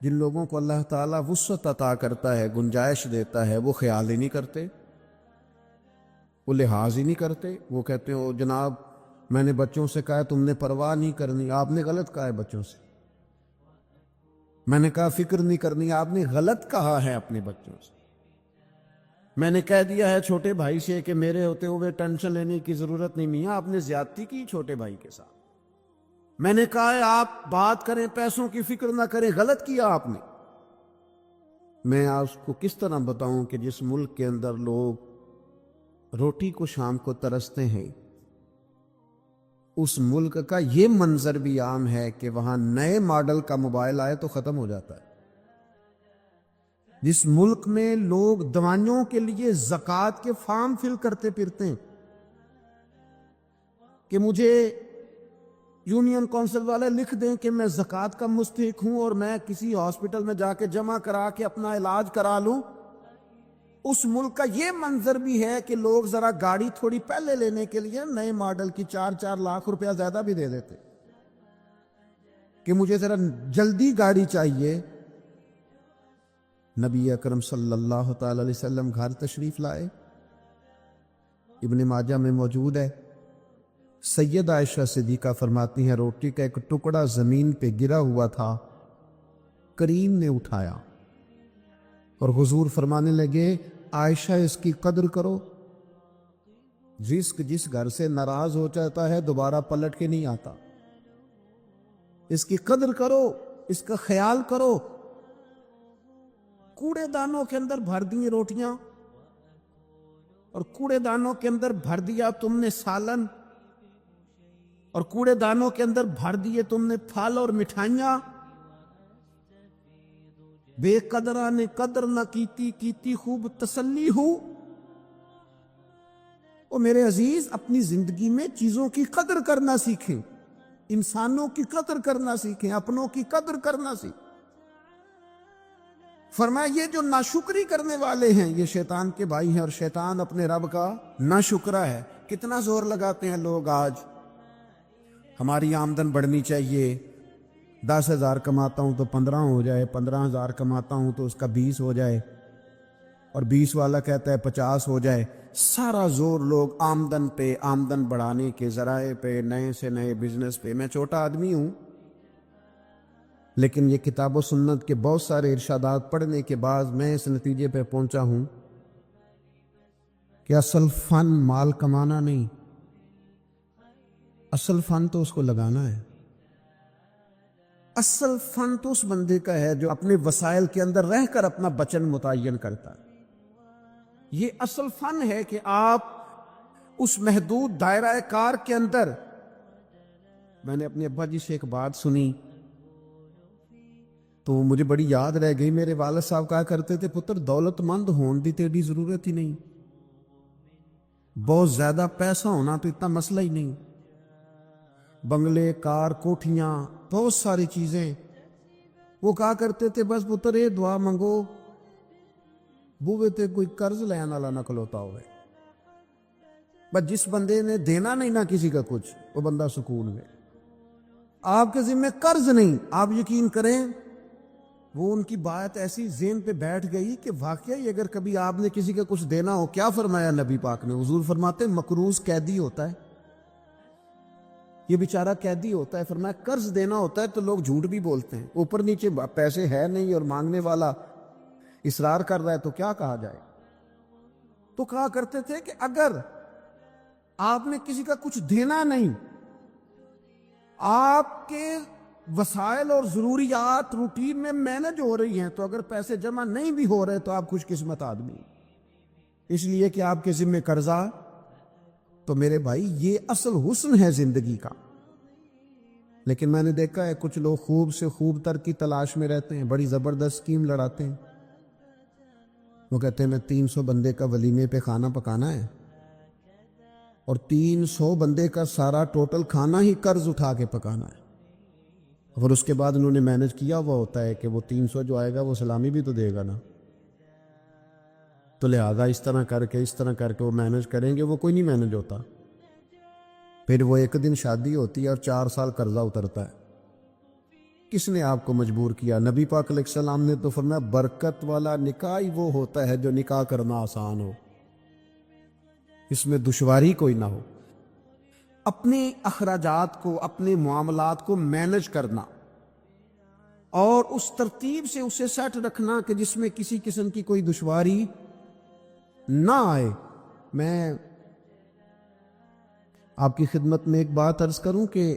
جن لوگوں کو اللہ تعالیٰ وسعت عطا کرتا ہے، گنجائش دیتا ہے، وہ خیال ہی نہیں کرتے، وہ لحاظ ہی نہیں کرتے۔ وہ کہتے ہو جناب میں نے بچوں سے کہا تم نے پرواہ نہیں کرنی، آپ نے غلط کہا ہے بچوں سے۔ میں نے کہا فکر نہیں کرنی، آپ نے غلط کہا ہے اپنے بچوں سے۔ میں نے کہہ دیا ہے چھوٹے بھائی سے کہ میرے ہوتے ہوئے ٹینشن لینے کی ضرورت نہیں، میاں آپ نے زیادتی کی چھوٹے بھائی کے ساتھ۔ میں نے کہا ہے آپ بات کریں پیسوں کی فکر نہ کریں، غلط کیا آپ نے۔ میں آپ کو کس طرح بتاؤں کہ جس ملک کے اندر لوگ روٹی کو شام کو ترستے ہیں، اس ملک کا یہ منظر بھی عام ہے کہ وہاں نئے ماڈل کا موبائل آئے تو ختم ہو جاتا ہے۔ جس ملک میں لوگ دوائیوں کے لیے زکوٰۃ کے فارم فل کرتے پھرتے ہیں کہ مجھے یونین کونسل والے لکھ دیں کہ میں زکوٰۃ کا مستحق ہوں اور میں کسی ہاسپٹل میں جا کے جمع کرا کے اپنا علاج کرا لوں، اس ملک کا یہ منظر بھی ہے کہ لوگ ذرا گاڑی تھوڑی پہلے لینے کے لیے نئے ماڈل کی 4 لاکھ روپیہ زیادہ بھی دے دیتے کہ مجھے ذرا جلدی گاڑی چاہیے۔ نبی اکرم صلی اللہ تعالی علیہ وسلم گھر تشریف لائے، ابن ماجہ میں موجود ہے، سید عائشہ صدیقہ فرماتی ہیں روٹی کا ایک ٹکڑا زمین پہ گرا ہوا تھا، کریم نے اٹھایا اور حضور فرمانے لگے عائشہ اس کی قدر کرو۔ رزق جس گھر سے ناراض ہو جاتا ہے دوبارہ پلٹ کے نہیں آتا، اس کی قدر کرو، اس کا خیال کرو۔ کوڑے دانوں کے اندر بھر دی روٹیاں اور کوڑے دانوں کے اندر بھر دیا تم نے سالن اور کوڑے دانوں کے اندر بھر دیے تم نے پھل اور مٹھائیاں۔ بے قدرہ نے قدر نہ کیتی خوب تسلی ہو۔ اور میرے عزیز اپنی زندگی میں چیزوں کی قدر کرنا سیکھیں، انسانوں کی قدر کرنا سیکھیں، اپنوں کی قدر کرنا سیکھیں۔ فرمایا یہ جو ناشکری کرنے والے ہیں یہ شیطان کے بھائی ہیں، اور شیطان اپنے رب کا ناشکرا ہے۔ کتنا زور لگاتے ہیں لوگ آج، ہماری آمدن بڑھنی چاہیے، 10,000 کماتا ہوں تو 15 ہو جائے، 15,000 کماتا ہوں تو اس کا 20 ہو جائے، اور 20 والا کہتا ہے 50 ہو جائے۔ سارا زور لوگ آمدن پہ، آمدن بڑھانے کے ذرائع پہ، نئے سے نئے بزنس پہ۔ میں چھوٹا آدمی ہوں لیکن یہ کتاب و سنت کے بہت سارے ارشادات پڑھنے کے بعد میں اس نتیجے پہ پہنچا ہوں کہ اصل فن مال کمانا نہیں، اصل فن تو اس کو لگانا ہے۔ اصل فن تو اس بندے کا ہے جو اپنے وسائل کے اندر رہ کر اپنا بچن متعین کرتا ہے۔ یہ اصل فن ہے کہ آپ اس محدود دائرہ کار کے اندر۔ میں نے اپنے ابا جی سے ایک بات سنی تو مجھے بڑی یاد رہ گئی۔ میرے والد صاحب کہا کرتے تھے پتر دولت مند ہون دی تیری ضرورت ہی نہیں، بہت زیادہ پیسہ ہونا تو اتنا مسئلہ ہی نہیں، بنگلے کار کوٹھیاں بہت ساری چیزیں۔ وہ کہا کرتے تھے بس پتر یہ دعا منگو بوے تے کوئی قرض لینا والا نہ کھلوتا ہوئے۔ بس جس بندے نے دینا نہیں نہ کسی کا کچھ، وہ بندہ سکون میں۔ آپ کے ذمہ قرض نہیں، آپ یقین کریں وہ ان کی بات ایسی ذہن پہ بیٹھ گئی کہ واقعی اگر کبھی آپ نے کسی کا کچھ دینا ہو، کیا فرمایا نبی پاک نے؟ حضور فرماتے مقروض قیدی ہوتا ہے، یہ بیچارہ قیدی ہوتا ہے۔ فرمایا قرض دینا ہوتا ہے تو لوگ جھوٹ بھی بولتے ہیں، اوپر نیچے پیسے ہے نہیں اور مانگنے والا اصرار کر رہا ہے تو کیا کہا جائے۔ تو کہا کرتے تھے کہ اگر آپ نے کسی کا کچھ دینا نہیں، آپ کے وسائل اور ضروریات روٹین میں مینج ہو رہی ہیں، تو اگر پیسے جمع نہیں بھی ہو رہے تو آپ خوش قسمت آدمی ہیں، اس لیے کہ آپ کے ذمہ قرضہ۔ تو میرے بھائی یہ اصل حسن ہے زندگی کا۔ لیکن میں نے دیکھا ہے کچھ لوگ خوب سے خوب تر کی تلاش میں رہتے ہیں، بڑی زبردست اسکیم لڑاتے ہیں۔ وہ کہتے ہیں میں 300 بندے کا ولیمے پہ کھانا پکانا ہے، اور 300 بندے کا سارا ٹوٹل کھانا ہی قرض اٹھا کے پکانا ہے، اور اس کے بعد انہوں نے مینج کیا ہوا ہوتا ہے کہ وہ 300 جو آئے گا وہ سلامی بھی تو دے گا نا، تو لہذا اس طرح کر کے وہ مینج کریں گے، وہ کوئی نہیں مینج ہوتا۔ پھر وہ ایک دن شادی ہوتی ہے اور 4 سال قرضہ اترتا ہے، کس نے آپ کو مجبور کیا؟ نبی پاک علیہ السلام نے تو فرمایا برکت والا نکاح ہی وہ ہوتا ہے جو نکاح کرنا آسان ہو، اس میں دشواری کوئی نہ ہو۔ اپنے اخراجات کو، اپنے معاملات کو مینج کرنا اور اس ترتیب سے اسے سیٹ رکھنا کہ جس میں کسی قسم کی کوئی دشواری نہ آئے۔ میں آپ کی خدمت میں ایک بات عرض کروں کہ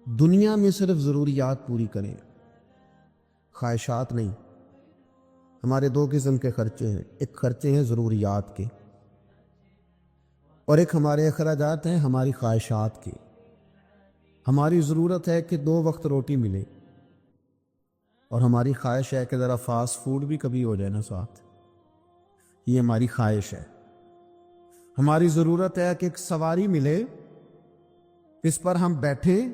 دنیا میں صرف ضروریات پوری کریں، خواہشات نہیں۔ ہمارے دو قسم کے خرچے ہیں، ایک خرچے ہیں ضروریات کے اور ایک ہمارے اخراجات ہیں ہماری خواہشات کے۔ ہماری ضرورت ہے کہ 2 وقت روٹی ملے اور ہماری خواہش ہے کہ ذرا فاسٹ فوڈ بھی کبھی ہو جائے نا ساتھ، یہ ہماری خواہش ہے۔ ہماری ضرورت ہے کہ ایک سواری ملے، اس پر ہم بیٹھیں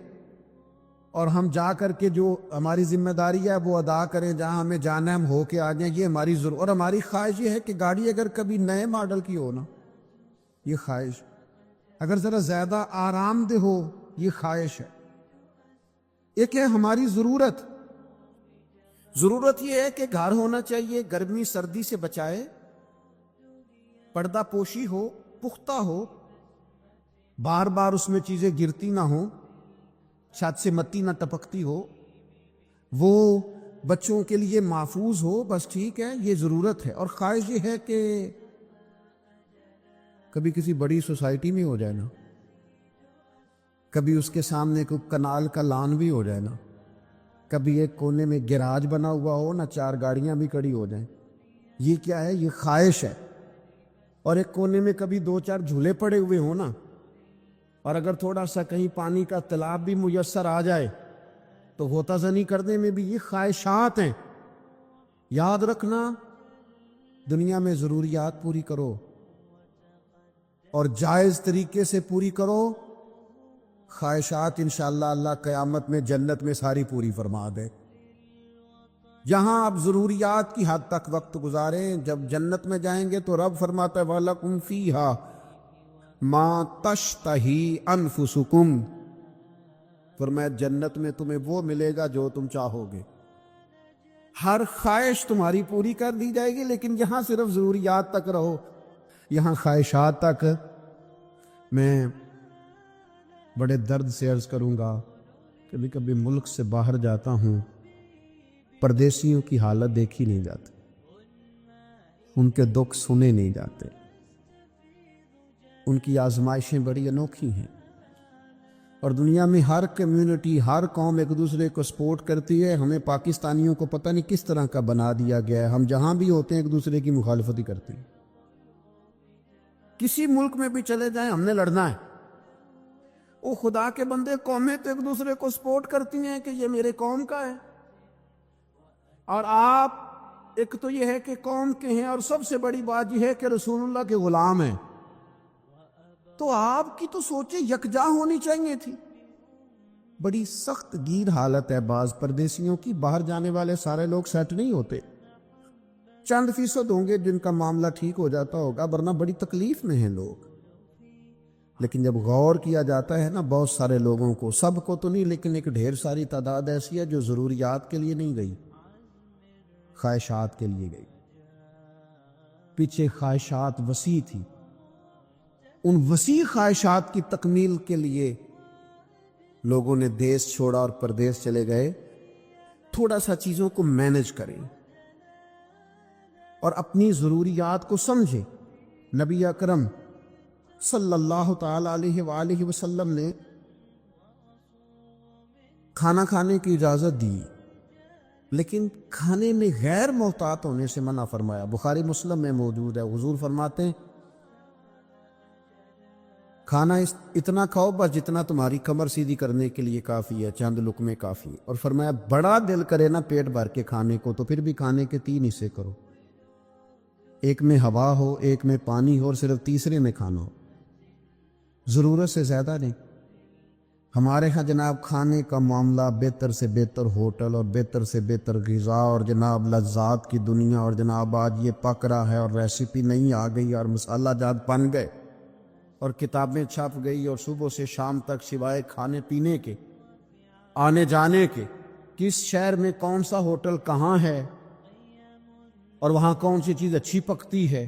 اور ہم جا کر کے جو ہماری ذمہ داری ہے وہ ادا کریں، جہاں ہمیں جانا ہے ہم ہو کے آ جائیں، یہ ہماری ضرورت۔ اور ہماری خواہش یہ ہے کہ گاڑی اگر کبھی نئے ماڈل کی ہو نا، یہ خواہش، اگر ذرا زیادہ آرام دہ ہو، یہ خواہش ہے۔ ایک ہے ہماری ضرورت۔ ضرورت یہ ہے کہ گھر ہونا چاہیے، گرمی سردی سے بچائے، پردہ پوشی ہو، پختہ ہو، بار بار اس میں چیزیں گرتی نہ ہوں، چھت سے مٹی نہ ٹپکتی ہو، وہ بچوں کے لیے محفوظ ہو، بس ٹھیک ہے، یہ ضرورت ہے۔ اور خواہش یہ ہے کہ کبھی کسی بڑی سوسائٹی میں ہو جائے نا، کبھی اس کے سامنے کوئی کنال کا لان بھی ہو جائے نا، کبھی ایک کونے میں گیراج بنا ہوا ہو نا، 4 گاڑیاں بھی کھڑی ہو جائیں، یہ کیا ہے؟ یہ خواہش ہے۔ اور ایک کونے میں کبھی 2-4 جھولے پڑے ہوئے ہوں نا، اور اگر تھوڑا سا کہیں پانی کا تالاب بھی میسر آ جائے تو غوطہ زنی کرنے میں بھی، یہ خواہشات ہیں۔ یاد رکھنا، دنیا میں ضروریات پوری کرو اور جائز طریقے سے پوری کرو، خواہشات انشاءاللہ اللہ قیامت میں جنت میں ساری پوری فرما دے۔ جہاں آپ ضروریات کی حد تک وقت گزاریں، جب جنت میں جائیں گے تو رب فرماتا ہے وَلَكُمْ فِيهَا مَا تَشْتَهِي أَنفُسُكُمْ، فرمایا جنت میں تمہیں وہ ملے گا جو تم چاہو گے۔ ہر خواہش تمہاری پوری کر دی جائے گی، لیکن یہاں صرف ضروریات تک رہو، یہاں خواہشات تک۔ میں بڑے درد سے عرض کروں گا، کبھی کبھی ملک سے باہر جاتا ہوں، پردیسیوں کی حالت دیکھی نہیں جاتی، ان کے دکھ سنے نہیں جاتے، ان کی آزمائشیں بڑی انوکھی ہیں۔ اور دنیا میں ہر کمیونٹی، ہر قوم ایک دوسرے کو سپورٹ کرتی ہے، ہمیں پاکستانیوں کو پتہ نہیں کس طرح کا بنا دیا گیا ہے، ہم جہاں بھی ہوتے ہیں ایک دوسرے کی مخالفت ہی کرتے ہیں۔ کسی ملک میں بھی چلے جائیں ہم نے لڑنا ہے، وہ خدا کے بندے قومیں تو ایک دوسرے کو سپورٹ کرتی ہیں کہ یہ میرے قوم کا ہے، اور آپ ایک تو یہ ہے کہ قوم کے ہیں، اور سب سے بڑی بات یہ ہے کہ رسول اللہ کے غلام ہیں، تو آپ کی تو سوچیں یکجا ہونی چاہیے تھی۔ بڑی سخت گیر حالت ہے بعض پردیسیوں کی، باہر جانے والے سارے لوگ سیٹ نہیں ہوتے، چند فیصد ہوں گے جن کا معاملہ ٹھیک ہو جاتا ہوگا، ورنہ بڑی تکلیف میں ہیں لوگ۔ لیکن جب غور کیا جاتا ہے نا، بہت سارے لوگوں کو، سب کو تو نہیں لیکن ایک ڈھیر ساری تعداد ایسی ہے جو ضروریات کے لیے نہیں گئی، خواہشات کے لیے گئی۔ پیچھے خواہشات وسیع تھی، ان وسیع خواہشات کی تکمیل کے لیے لوگوں نے دیس چھوڑا اور پردیس چلے گئے۔ تھوڑا سا چیزوں کو مینج کریں اور اپنی ضروریات کو سمجھیں۔ نبی اکرم صلی اللہ تعالی علیہ وآلہ وسلم نے کھانا کھانے کی اجازت دی، لیکن کھانے میں غیر محتاط ہونے سے منع فرمایا۔ بخاری مسلم میں موجود ہے، حضور فرماتے ہیں کھانا اتنا کھاؤ بس جتنا تمہاری کمر سیدھی کرنے کے لیے کافی ہے، چند لقمے کافی، اور فرمایا بڑا دل کرے نا پیٹ بھر کے کھانے کو تو پھر بھی کھانے کے 3 حصے کرو، ایک میں ہوا ہو، ایک میں پانی ہو، اور صرف تیسرے میں کھانا ہو، ضرورت سے زیادہ نہیں۔ ہمارے ہاں جناب کھانے کا معاملہ بہتر سے بہتر ہوٹل اور بہتر سے بہتر غذا اور جناب لذات کی دنیا، اور جناب آج یہ پک رہا ہے اور ریسیپی نہیں آ گئی اور مسالہ جات بن گئے اور کتابیں چھپ گئی، اور صبح سے شام تک سوائے کھانے پینے کے آنے جانے کے، کس شہر میں کون سا ہوٹل کہاں ہے اور وہاں کون سی چیز اچھی پکتی ہے،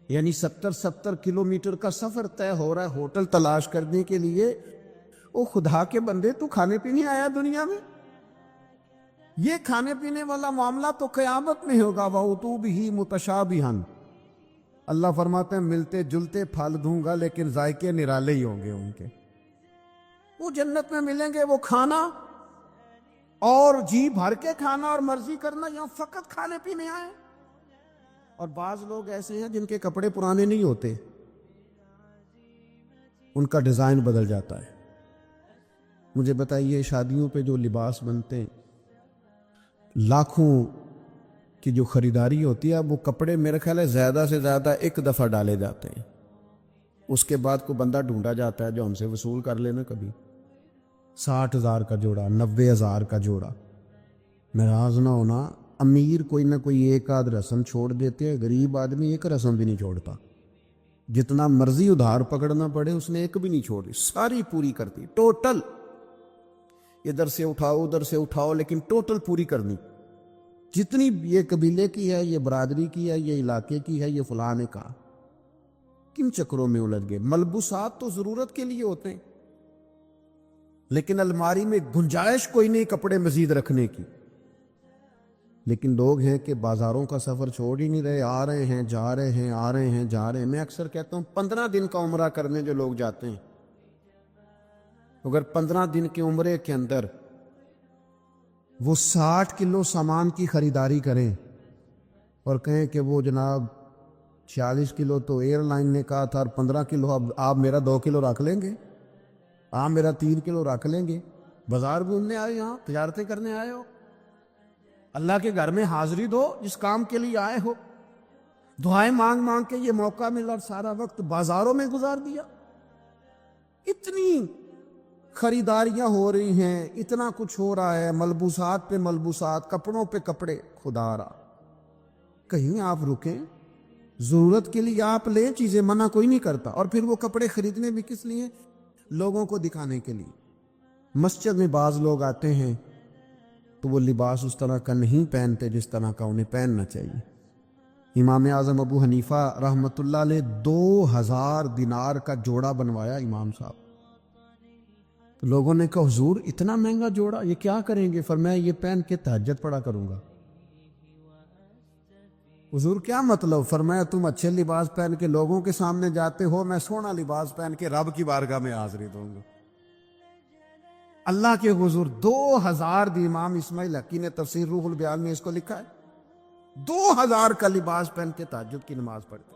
یعنی 70 کلومیٹر کا سفر طے ہو رہا ہے ہوٹل تلاش کرنے کے لیے۔ او خدا کے بندے، تو کھانے پینے آیا دنیا میں؟ یہ کھانے پینے والا معاملہ تو قیامت میں ہوگا۔ وَأُتُوا بِهِ مُتَشَابِهًا، اللہ فرماتے ہیں ملتے جلتے پھل دوں گا لیکن ذائقے نرالے ہی ہوں گے ان کے۔ وہ جنت میں ملیں گے وہ کھانا اور جی بھر کے کھانا اور مرضی کرنا، یہاں فقط کھانے پینے آئے۔ اور بعض لوگ ایسے ہیں جن کے کپڑے پرانے نہیں ہوتے، ان کا ڈیزائن بدل جاتا ہے۔ مجھے بتائیے، شادیوں پہ جو لباس بنتے ہیں، لاکھوں کی جو خریداری ہوتی ہے، وہ کپڑے میرے خیال ہے زیادہ سے زیادہ ایک دفعہ ڈالے جاتے ہیں، اس کے بعد کوئی بندہ ڈھونڈا جاتا ہے جو ہم سے وصول کر لینا۔ کبھی 60,000 کا جوڑا، 90,000 کا جوڑا۔ ناراض نہ ہونا، امیر کوئی نہ کوئی ایک آدھ رسم چھوڑ دیتے ہیں، غریب آدمی ایک رسم بھی نہیں چھوڑتا، جتنا مرضی ادھار پکڑنا پڑے اس نے ایک بھی نہیں چھوڑی، ساری پوری کرتی، ٹوٹل۔ ادھر سے اٹھاؤ ادھر سے اٹھاؤ لیکن ٹوٹل پوری کرنی، جتنی یہ قبیلے کی ہے، یہ برادری کی ہے، یہ علاقے کی ہے، یہ فلاں نے کہا۔ کن چکروں میں الجھ گئے؟ ملبوسات تو ضرورت کے لیے ہوتے ہیں، لیکن الماری میں گنجائش کوئی نہیں کپڑے مزید رکھنے کی۔ لیکن لوگ ہیں کہ بازاروں کا سفر چھوڑ ہی نہیں رہے، آ رہے ہیں جا رہے ہیں، آ رہے ہیں جا رہے ہیں۔ میں اکثر کہتا ہوں 15 دن کا عمرہ کرنے جو لوگ جاتے ہیں، اگر 15 دن کے عمرے کے اندر وہ 60 کلو سامان کی خریداری کریں اور کہیں کہ وہ جناب 46 کلو تو ایئر لائن نے کہا تھا اور 15 کلو اب آپ میرا 2 کلو رکھ لیں گے، آپ میرا 3 کلو رکھ لیں گے۔ بازار گھومنے آئے، یہاں تجارتیں کرنے آئے ہو، اللہ کے گھر میں حاضری دو جس کام کے لیے آئے ہو۔ دعائیں مانگ مانگ کے یہ موقع ملا اور سارا وقت بازاروں میں گزار دیا۔ اتنی خریداریاں ہو رہی ہیں، اتنا کچھ ہو رہا ہے، ملبوسات پہ ملبوسات، کپڑوں پہ کپڑے۔ خدا را کہیں آپ رکیں، ضرورت کے لیے آپ لیں چیزیں، منع کوئی نہیں کرتا۔ اور پھر وہ کپڑے خریدنے بھی کس لیے؟ لوگوں کو دکھانے کے لیے۔ مسجد میں بعض لوگ آتے ہیں تو وہ لباس اس طرح کا نہیں پہنتے جس طرح کا انہیں پہننا چاہیے۔ امام اعظم ابو حنیفہ رحمۃ اللہ علیہ 2000 دینار کا جوڑا بنوایا امام صاحب۔ تو لوگوں نے کہا حضور اتنا مہنگا جوڑا، یہ کیا کریں گے؟ فرمایا یہ پہن کے تہجد پڑھا کروں گا۔ حضور کیا مطلب؟ فرمایا تم اچھے لباس پہن کے لوگوں کے سامنے جاتے ہو، میں سونا لباس پہن کے رب کی بارگاہ میں حاضری دوں گا اللہ کے حضور۔ 2000 دی امام اسماعیل حقی نے تفسیر روح البیان میں اس کو لکھا ہے، 2000 کا لباس پہن کے تہجد کی نماز پڑھتے۔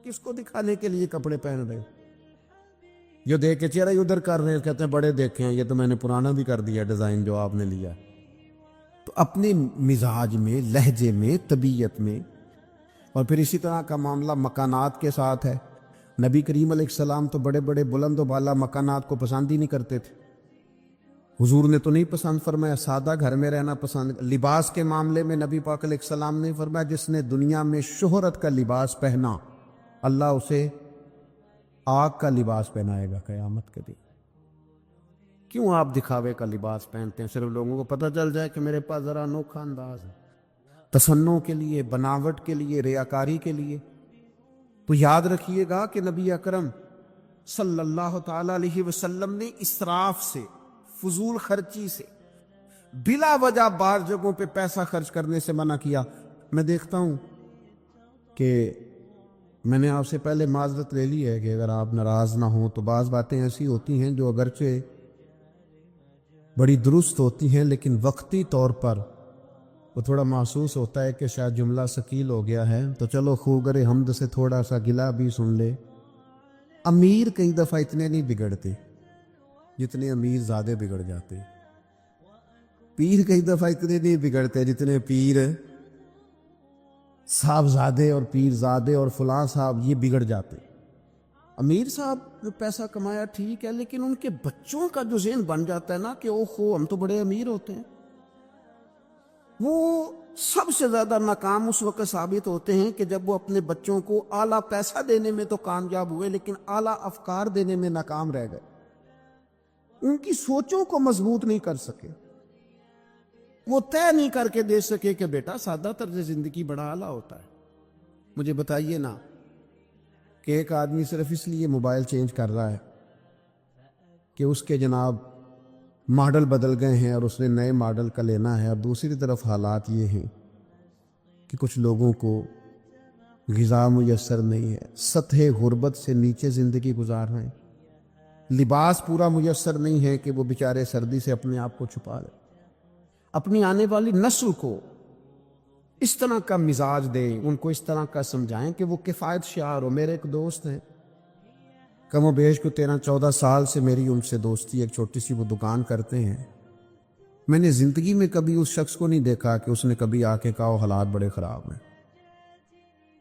کس کو دکھانے کے لیے کپڑے پہن رہے ہو؟ جو دیکھ کے چہرہ ادھر کر رہے ہیں، کہتے ہیں بڑے دیکھے ہیں، یہ تو میں نے پرانا بھی کر دیا ڈیزائن جو آپ نے لیا۔ تو اپنے مزاج میں، لہجے میں، طبیعت میں۔ اور پھر اسی طرح کا معاملہ مکانات کے ساتھ ہے۔ نبی کریم علیہ السلام تو بڑے بڑے بلند و بالا مکانات کو پسند ہی نہیں کرتے تھے، حضور نے تو نہیں پسند فرمایا، سادہ گھر میں رہنا پسند۔ لباس کے معاملے میں نبی پاک علیہ السلام نے فرمایا جس نے دنیا میں شہرت کا لباس پہنا، اللہ اسے آگ کا لباس پہنائے گا قیامت کے دن۔ کیوں آپ دکھاوے کا لباس پہنتے ہیں؟ صرف لوگوں کو پتہ چل جائے کہ میرے پاس ذرا انوکھا انداز ہے، تصنع کے لیے، بناوٹ کے لیے، ریاکاری کے لیے۔ تو یاد رکھیے گا کہ نبی اکرم صلی اللہ تعالی علیہ وسلم نے اسراف سے، فضول خرچی سے، بلا وجہ بعض جگہوں پہ پیسہ خرچ کرنے سے منع کیا۔ میں دیکھتا ہوں کہ میں نے آپ سے پہلے معذرت لے لی ہے کہ اگر آپ ناراض نہ ہوں تو بعض باتیں ایسی ہوتی ہیں جو اگرچہ بڑی درست ہوتی ہیں لیکن وقتی طور پر وہ تھوڑا محسوس ہوتا ہے کہ شاید جملہ ثقیل ہو گیا ہے، تو چلو خوگر حمد سے تھوڑا سا گلہ بھی سن لے۔ امیر کئی دفعہ اتنے نہیں بگڑتے جتنے امیر زادے بگڑ جاتے، پیر کئی دفعہ اتنے نہیں بگڑتے جتنے پیر صاحب زادے اور پیر زادے اور فلاں صاحب یہ بگڑ جاتے۔ امیر صاحب جو پیسہ کمایا ٹھیک ہے، لیکن ان کے بچوں کا جو ذہن بن جاتا ہے نا کہ اوہو ہم تو بڑے امیر ہوتے ہیں، وہ سب سے زیادہ ناکام اس وقت ثابت ہوتے ہیں کہ جب وہ اپنے بچوں کو اعلیٰ پیسہ دینے میں تو کامیاب ہوئے لیکن اعلیٰ افکار دینے میں ناکام رہ گئے۔ ان کی سوچوں کو مضبوط نہیں کر سکے، وہ طے نہیں کر کے دے سکے کہ بیٹا سادہ طرز زندگی بڑا اعلیٰ ہوتا ہے۔ مجھے بتائیے نا کہ ایک آدمی صرف اس لیے موبائل چینج کر رہا ہے کہ اس کے جناب ماڈل بدل گئے ہیں اور اس نے نئے ماڈل کا لینا ہے، اور دوسری طرف حالات یہ ہیں کہ کچھ لوگوں کو غذا میسر نہیں ہے، سطح غربت سے نیچے زندگی گزار رہے ہیں، لباس پورا میسر نہیں ہے کہ وہ بیچارے سردی سے اپنے آپ کو چھپا لیں۔ اپنی آنے والی نسل کو اس طرح کا مزاج دیں، ان کو اس طرح کا سمجھائیں کہ وہ کفایت شعار ہو۔ میرے ایک دوست ہیں، کم و بیش کو 13-14 سال سے میری ان سے دوستی، ایک چھوٹی سی وہ دکان کرتے ہیں۔ میں نے زندگی میں کبھی اس شخص کو نہیں دیکھا کہ اس نے کبھی آ کے کہا حالات بڑے خراب ہیں۔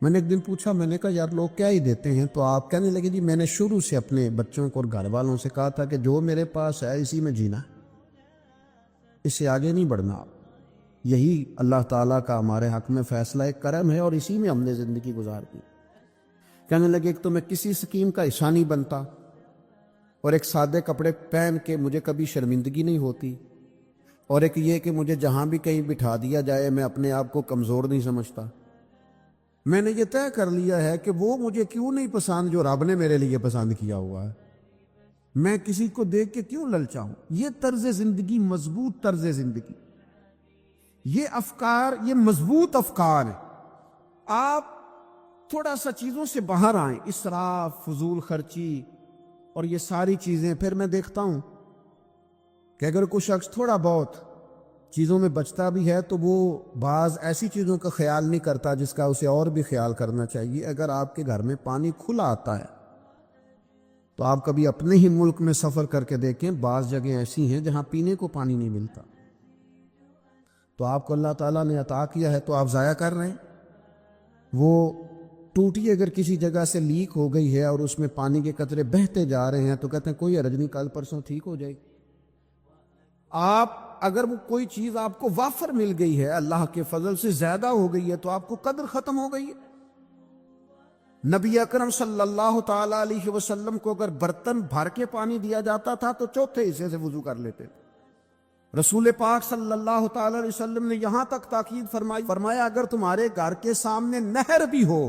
میں نے ایک دن پوچھا، میں نے کہا یار لوگ کیا ہی دیتے ہیں؟ تو آپ کہنے لگے جی میں نے شروع سے اپنے بچوں کو اور گھر والوں سے کہا تھا کہ جو میرے پاس ہے اسی میں جینا، اس سے آگے نہیں بڑھنا۔ یہی اللہ تعالیٰ کا ہمارے حق میں فیصلہ ایک کرم ہے، اور اسی میں ہم نے زندگی گزار دی۔ کہنے لگے ایک تو میں کسی سکیم کا حصہ نہیں بنتا، اور ایک سادے کپڑے پہن کے مجھے کبھی شرمندگی نہیں ہوتی، اور ایک یہ کہ مجھے جہاں بھی کہیں بٹھا دیا جائے میں اپنے آپ کو کمزور نہیں سمجھتا۔ میں نے یہ طے کر لیا ہے کہ وہ مجھے کیوں نہیں پسند جو رب نے میرے لیے پسند کیا ہوا ہے، میں کسی کو دیکھ کے کیوں للچاؤں۔ یہ طرز زندگی مضبوط طرز زندگی، یہ افکار، یہ مضبوط افکار ہیں۔ آپ تھوڑا سا چیزوں سے باہر آئیں، اسراف، فضول خرچی اور یہ ساری چیزیں، پھر میں دیکھتا ہوں کہ اگر کوئی شخص تھوڑا بہت چیزوں میں بچتا بھی ہے تو وہ بعض ایسی چیزوں کا خیال نہیں کرتا جس کا اسے اور بھی خیال کرنا چاہیے۔ اگر آپ کے گھر میں پانی کھلا آتا ہے تو آپ کبھی اپنے ہی ملک میں سفر کر کے دیکھیں، بعض جگہیں ایسی ہیں جہاں پینے کو پانی نہیں ملتا، تو آپ کو اللہ تعالیٰ نے عطا کیا ہے تو آپ ضائع کر رہے ہیں۔ وہ ٹوٹی اگر کسی جگہ سے لیک ہو گئی ہے اور اس میں پانی کے قطرے بہتے جا رہے ہیں تو کہتے ہیں کوئی حرج نہیں، کل پرسوں ٹھیک ہو جائے گی۔ آپ اگر وہ کوئی چیز آپ کو وافر مل گئی ہے، اللہ کے فضل سے زیادہ ہو گئی ہے، تو آپ کو قدر ختم ہو گئی ہے۔ نبی اکرم صلی اللہ تعالی علیہ وسلم کو اگر برتن بھر کے پانی دیا جاتا تھا تو چوتھے حصے سے وضو کر لیتے تھے۔ رسول پاک صلی اللہ تعالی علیہ وسلم نے یہاں تک تاکید فرمایا اگر تمہارے گھر کے سامنے نہر بھی ہو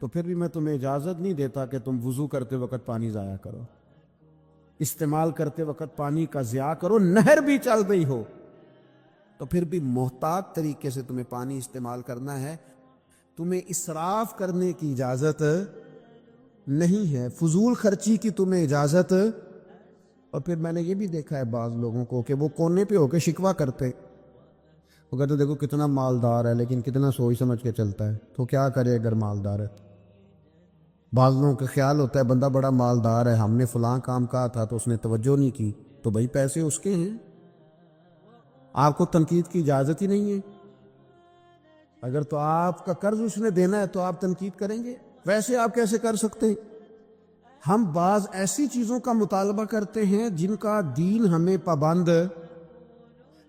تو پھر بھی میں تمہیں اجازت نہیں دیتا کہ تم وضو کرتے وقت پانی ضائع کرو، استعمال کرتے وقت پانی کا ضیاع کرو۔ نہر بھی چل رہی ہو تو پھر بھی محتاط طریقے سے تمہیں پانی استعمال کرنا ہے، تمہیں اسراف کرنے کی اجازت نہیں ہے، فضول خرچی کی تمہیں اجازت۔ اور پھر میں نے یہ بھی دیکھا ہے بعض لوگوں کو کہ وہ کونے پہ ہو کے شکوہ کرتے، وہ کہتے دیکھو کتنا مالدار ہے لیکن کتنا سوچ سمجھ کے چلتا ہے، تو کیا کرے اگر مالدار ہے۔ بعض لوگوں کا خیال ہوتا ہے بندہ بڑا مالدار ہے، ہم نے فلاں کام کہا تھا تو اس نے توجہ نہیں کی، تو بھائی پیسے اس کے ہیں، آپ کو تنقید کی اجازت ہی نہیں ہے۔ اگر تو آپ کا قرض اس نے دینا ہے تو آپ تنقید کریں گے، ویسے آپ کیسے کر سکتے ہیں؟ ہم بعض ایسی چیزوں کا مطالبہ کرتے ہیں جن کا دین ہمیں پابند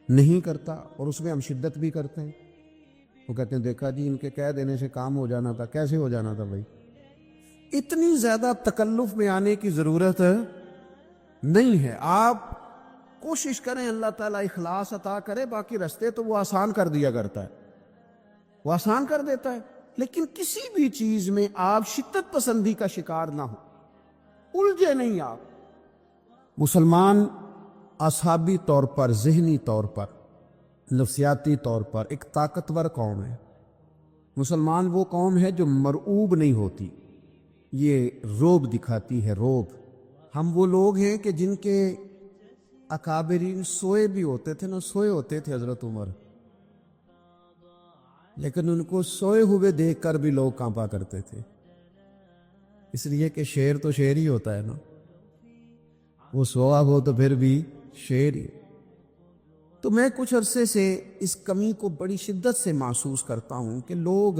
نہیں کرتا، اور اس میں ہم شدت بھی کرتے ہیں۔ وہ کہتے ہیں دیکھا جی ان کے کہہ دینے سے کام ہو جانا تھا، کیسے ہو جانا تھا بھائی؟ اتنی زیادہ تکلف میں آنے کی ضرورت نہیں ہے۔ آپ کوشش کریں اللہ تعالیٰ اخلاص عطا کرے، باقی رستے تو وہ آسان کر دیا کرتا ہے، وہ آسان کر دیتا ہے، لیکن کسی بھی چیز میں آپ شدت پسندی کا شکار نہ ہو، الجھے نہیں۔ آپ مسلمان اعصابی طور پر، ذہنی طور پر، نفسیاتی طور پر ایک طاقتور قوم ہے۔ مسلمان وہ قوم ہے جو مرعوب نہیں ہوتی، یہ روب دکھاتی ہے، روب۔ ہم وہ لوگ ہیں کہ جن کے اکابرین سوئے بھی ہوتے تھے نا، سوئے ہوتے تھے حضرت عمر، لیکن ان کو سوئے ہوئے دیکھ کر بھی لوگ کانپا کرتے تھے، اس لیے کہ شیر تو شیر ہی ہوتا ہے نا، وہ سوا ہو تو پھر بھی شیر ہی۔ تو میں کچھ عرصے سے اس کمی کو بڑی شدت سے محسوس کرتا ہوں کہ لوگ،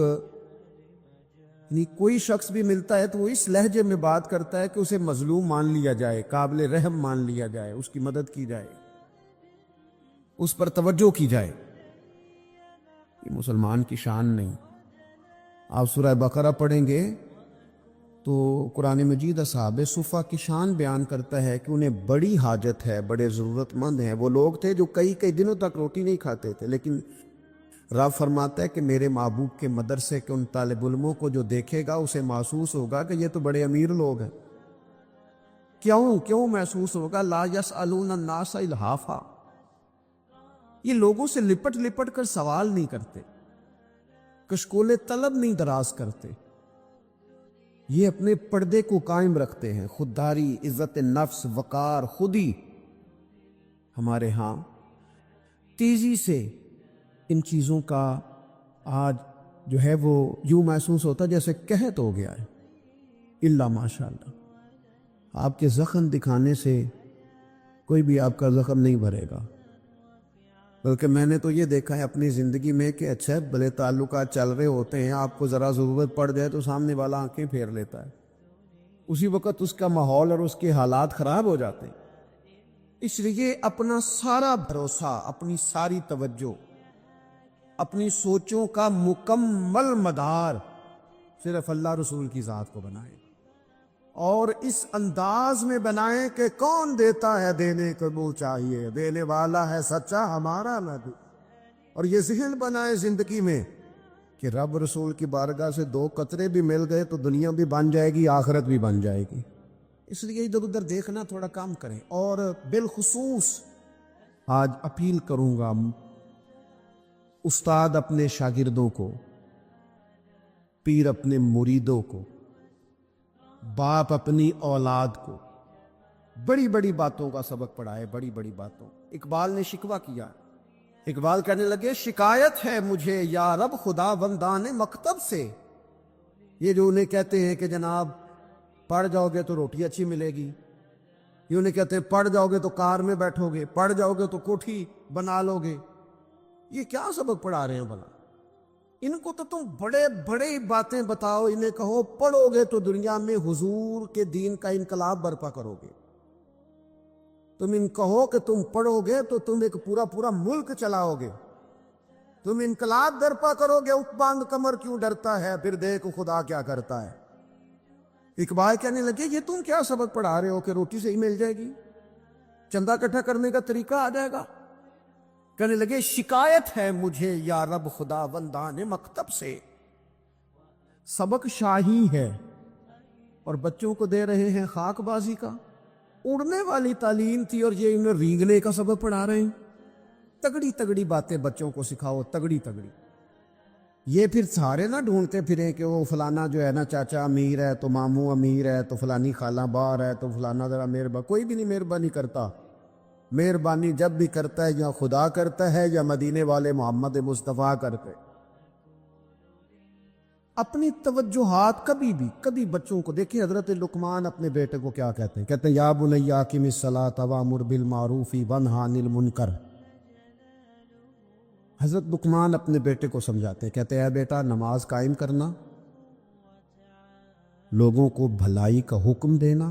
یعنی کوئی شخص بھی ملتا ہے تو وہ اس لہجے میں بات کرتا ہے کہ اسے مظلوم مان لیا جائے، قابل رحم مان لیا جائے، اس کی مدد کی جائے، اس پر توجہ کی جائے۔ یہ مسلمان کی شان نہیں۔ آپ سورہ بقرہ پڑھیں گے تو قرآن مجید اصحاب صفہ کی شان بیان کرتا ہے کہ انہیں بڑی حاجت ہے، بڑے ضرورت مند ہیں. وہ لوگ تھے جو کئی کئی دنوں تک روٹی نہیں کھاتے تھے، لیکن رب فرماتا ہے کہ میرے محبوب کے مدرسے کے ان طالب علموں کو جو دیکھے گا اسے محسوس ہوگا کہ یہ تو بڑے امیر لوگ ہیں. کیوں محسوس ہوگا؟ لا یسألون الناس الحافا، یہ لوگوں سے لپٹ لپٹ کر سوال نہیں کرتے، کشکول طلب نہیں دراز کرتے، یہ اپنے پردے کو قائم رکھتے ہیں. خودداری، عزت نفس، وقار، خودی. ہمارے ہاں تیزی سے ان چیزوں کا آج جو ہے وہ یوں محسوس ہوتا جیسے قحط ہو گیا ہے. الا ماشاء اللہ، آپ کے زخم دکھانے سے کوئی بھی آپ کا زخم نہیں بھرے گا. بلکہ میں نے تو یہ دیکھا ہے اپنی زندگی میں کہ اچھا بھلے تعلقات چل رہے ہوتے ہیں، آپ کو ذرا ضرورت پڑ جائے تو سامنے والا آنکھیں پھیر لیتا ہے، اسی وقت اس کا ماحول اور اس کے حالات خراب ہو جاتے ہیں. اس لیے اپنا سارا بھروسہ، اپنی ساری توجہ، اپنی سوچوں کا مکمل مدار صرف اللہ رسول کی ذات کو بنائیں، اور اس انداز میں بنائیں کہ کون دیتا ہے دینے کو منہ چاہیے، دینے والا ہے سچا ہمارا نبی. اور یہ ذہن بنائیں زندگی میں کہ رب رسول کی بارگاہ سے 2 قطرے بھی مل گئے تو دنیا بھی بن جائے گی، آخرت بھی بن جائے گی. اس لیے ادھر ادھر دیکھنا تھوڑا کم کریں. اور بالخصوص آج اپیل کروں گا، استاد اپنے شاگردوں کو، پیر اپنے مریدوں کو، باپ اپنی اولاد کو بڑی بڑی باتوں کا سبق پڑھائے. بڑی بڑی باتوں. اقبال نے شکوہ کیا، اقبال کہنے لگے شکایت ہے مجھے یا رب خدا بندان مکتب سے. یہ جو انہیں کہتے ہیں کہ جناب پڑھ جاؤ گے تو روٹی اچھی ملے گی، یہ انہیں کہتے ہیں پڑھ جاؤ گے تو کار میں بیٹھو گے، پڑھ جاؤ گے تو کوٹھی بنا لو گے. یہ کیا سبق پڑھا رہے ہیں بھلا؟ ان کو تو تم بڑے بڑے باتیں بتاؤ، انہیں کہو پڑھو گے تو دنیا میں حضور کے دین کا انقلاب برپا کرو گے. تم ان کہو کہ تم پڑھو گے تو تم ایک پورا ملک چلاؤ گے، تم انقلاب برپا کرو گے. اٹھ باندھ کمر کیوں ڈرتا ہے، پھر دیکھ خدا کیا کرتا ہے. اقبال کہنے لگے یہ تم کیا سبق پڑھا رہے ہو کہ روٹی سے ہی مل جائے گی، چندہ اکٹھا کرنے کا طریقہ آ جائے گا. کہنے لگے شکایت ہے مجھے یا رب خدا بندان مکتب سے. سبق شاہی ہے اور بچوں کو دے رہے ہیں خاک بازی کا. اڑنے والی تعلیم تھی اور یہ انہیں رینگنے کا سبق پڑھا رہے ہیں. تگڑی تگڑی باتیں بچوں کو سکھاؤ، تگڑی تگڑی. یہ پھر سارے نہ ڈھونڈتے پھریں کہ وہ فلانا جو ہے نا چاچا امیر ہے تو ماموں امیر ہے تو فلانی خالہ باہر ہے تو فلانا ذرا مہربانی. کوئی بھی نہیں مہربانی کرتا. مہربانی جب بھی کرتا ہے یا خدا کرتا ہے یا مدینے والے محمد مصطفیٰ کرتے. اپنی توجہات کبھی بچوں کو دیکھیں. حضرت لقمان اپنے بیٹے کو کیا کہتے ہیں؟ کہتے ہیں یا بنی اقم الصلاۃ وامر بالمعروف وانہی عن المنکر. حضرت لقمان اپنے بیٹے کو سمجھاتے ہیں، کہتے ہیں اے بیٹا نماز قائم کرنا، لوگوں کو بھلائی کا حکم دینا،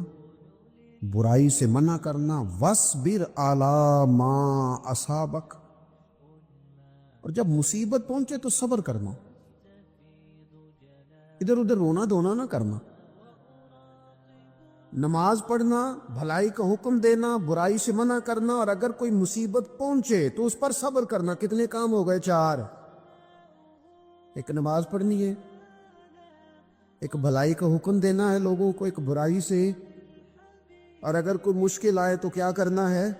برائی سے منع کرنا، وَاصْبِرْ عَلَىٰ مَا أَصَابَكَ، اور جب مصیبت پہنچے تو صبر کرنا، ادھر ادھر رونا دھونا نہ کرنا. نماز پڑھنا، بھلائی کا حکم دینا، برائی سے منع کرنا، اور اگر کوئی مصیبت پہنچے تو اس پر صبر کرنا. کتنے کام ہو گئے؟ 4. ایک نماز پڑھنی ہے، ایک بھلائی کا حکم دینا ہے لوگوں کو، ایک برائی سے، اور اگر کوئی مشکل آئے تو کیا کرنا ہے؟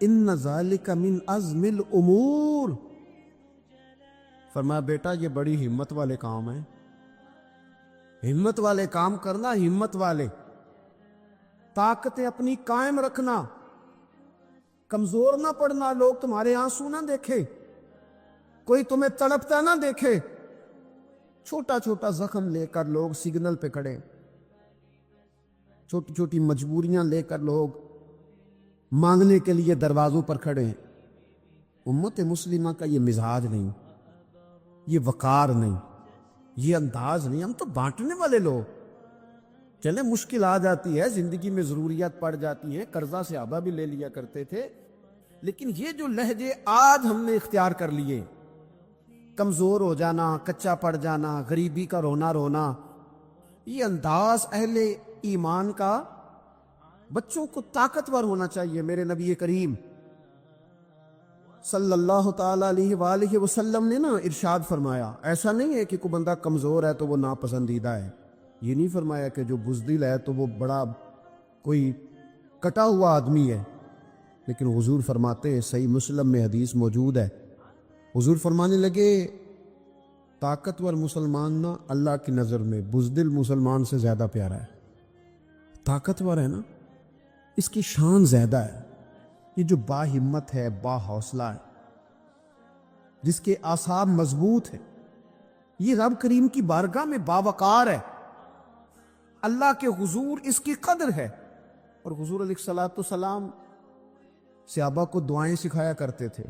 ان ذالک من عزم الامور. فرمایا بیٹا یہ بڑی ہمت والے کام ہیں، ہمت والے کام کرنا، ہمت والے. طاقتیں اپنی قائم رکھنا، کمزور نہ پڑنا، لوگ تمہارے آنسو نہ دیکھے، کوئی تمہیں تڑپتا نہ دیکھے. چھوٹا چھوٹا زخم لے کر لوگ سگنل پہ کھڑے، چھوٹی چھوٹی مجبوریاں لے کر لوگ مانگنے کے لیے دروازوں پر کھڑے ہیں. امت مسلمہ کا یہ مزاج نہیں، یہ وقار نہیں، یہ انداز نہیں. ہم تو بانٹنے والے لوگ. چلے مشکل آ جاتی ہے زندگی میں، ضروریات پڑ جاتی ہیں، قرضہ صحابہ بھی لے لیا کرتے تھے، لیکن یہ جو لہجے آج ہم نے اختیار کر لیے، کمزور ہو جانا، کچا پڑ جانا، غریبی کا رونا رونا، یہ انداز اہل ایمان کا بچوں کو طاقتور ہونا چاہیے. میرے نبی کریم صلی اللہ تعالی علیہ وآلہ وسلم نے نا ارشاد فرمایا، ایسا نہیں ہے کہ کوئی بندہ کمزور ہے تو وہ ناپسندیدہ ہے. یہ نہیں فرمایا کہ جو بزدل ہے تو وہ بڑا کوئی کٹا ہوا آدمی ہے. لیکن حضور فرماتے ہیں، صحیح مسلم میں حدیث موجود ہے، حضور فرمانے لگے طاقتور مسلمان نا اللہ کی نظر میں بزدل مسلمان سے زیادہ پیارا ہے. طاقتور ہے نا، اس کی شان زیادہ ہے. یہ جو با ہمت ہے، با حوصلہ ہے، جس کے اعصاب مضبوط ہے، یہ رب کریم کی بارگاہ میں باوقار ہے. اللہ کے حضور اس کی قدر ہے. اور حضور علیہ الصلوۃ والسلام صحابہ کو دعائیں سکھایا کرتے تھے،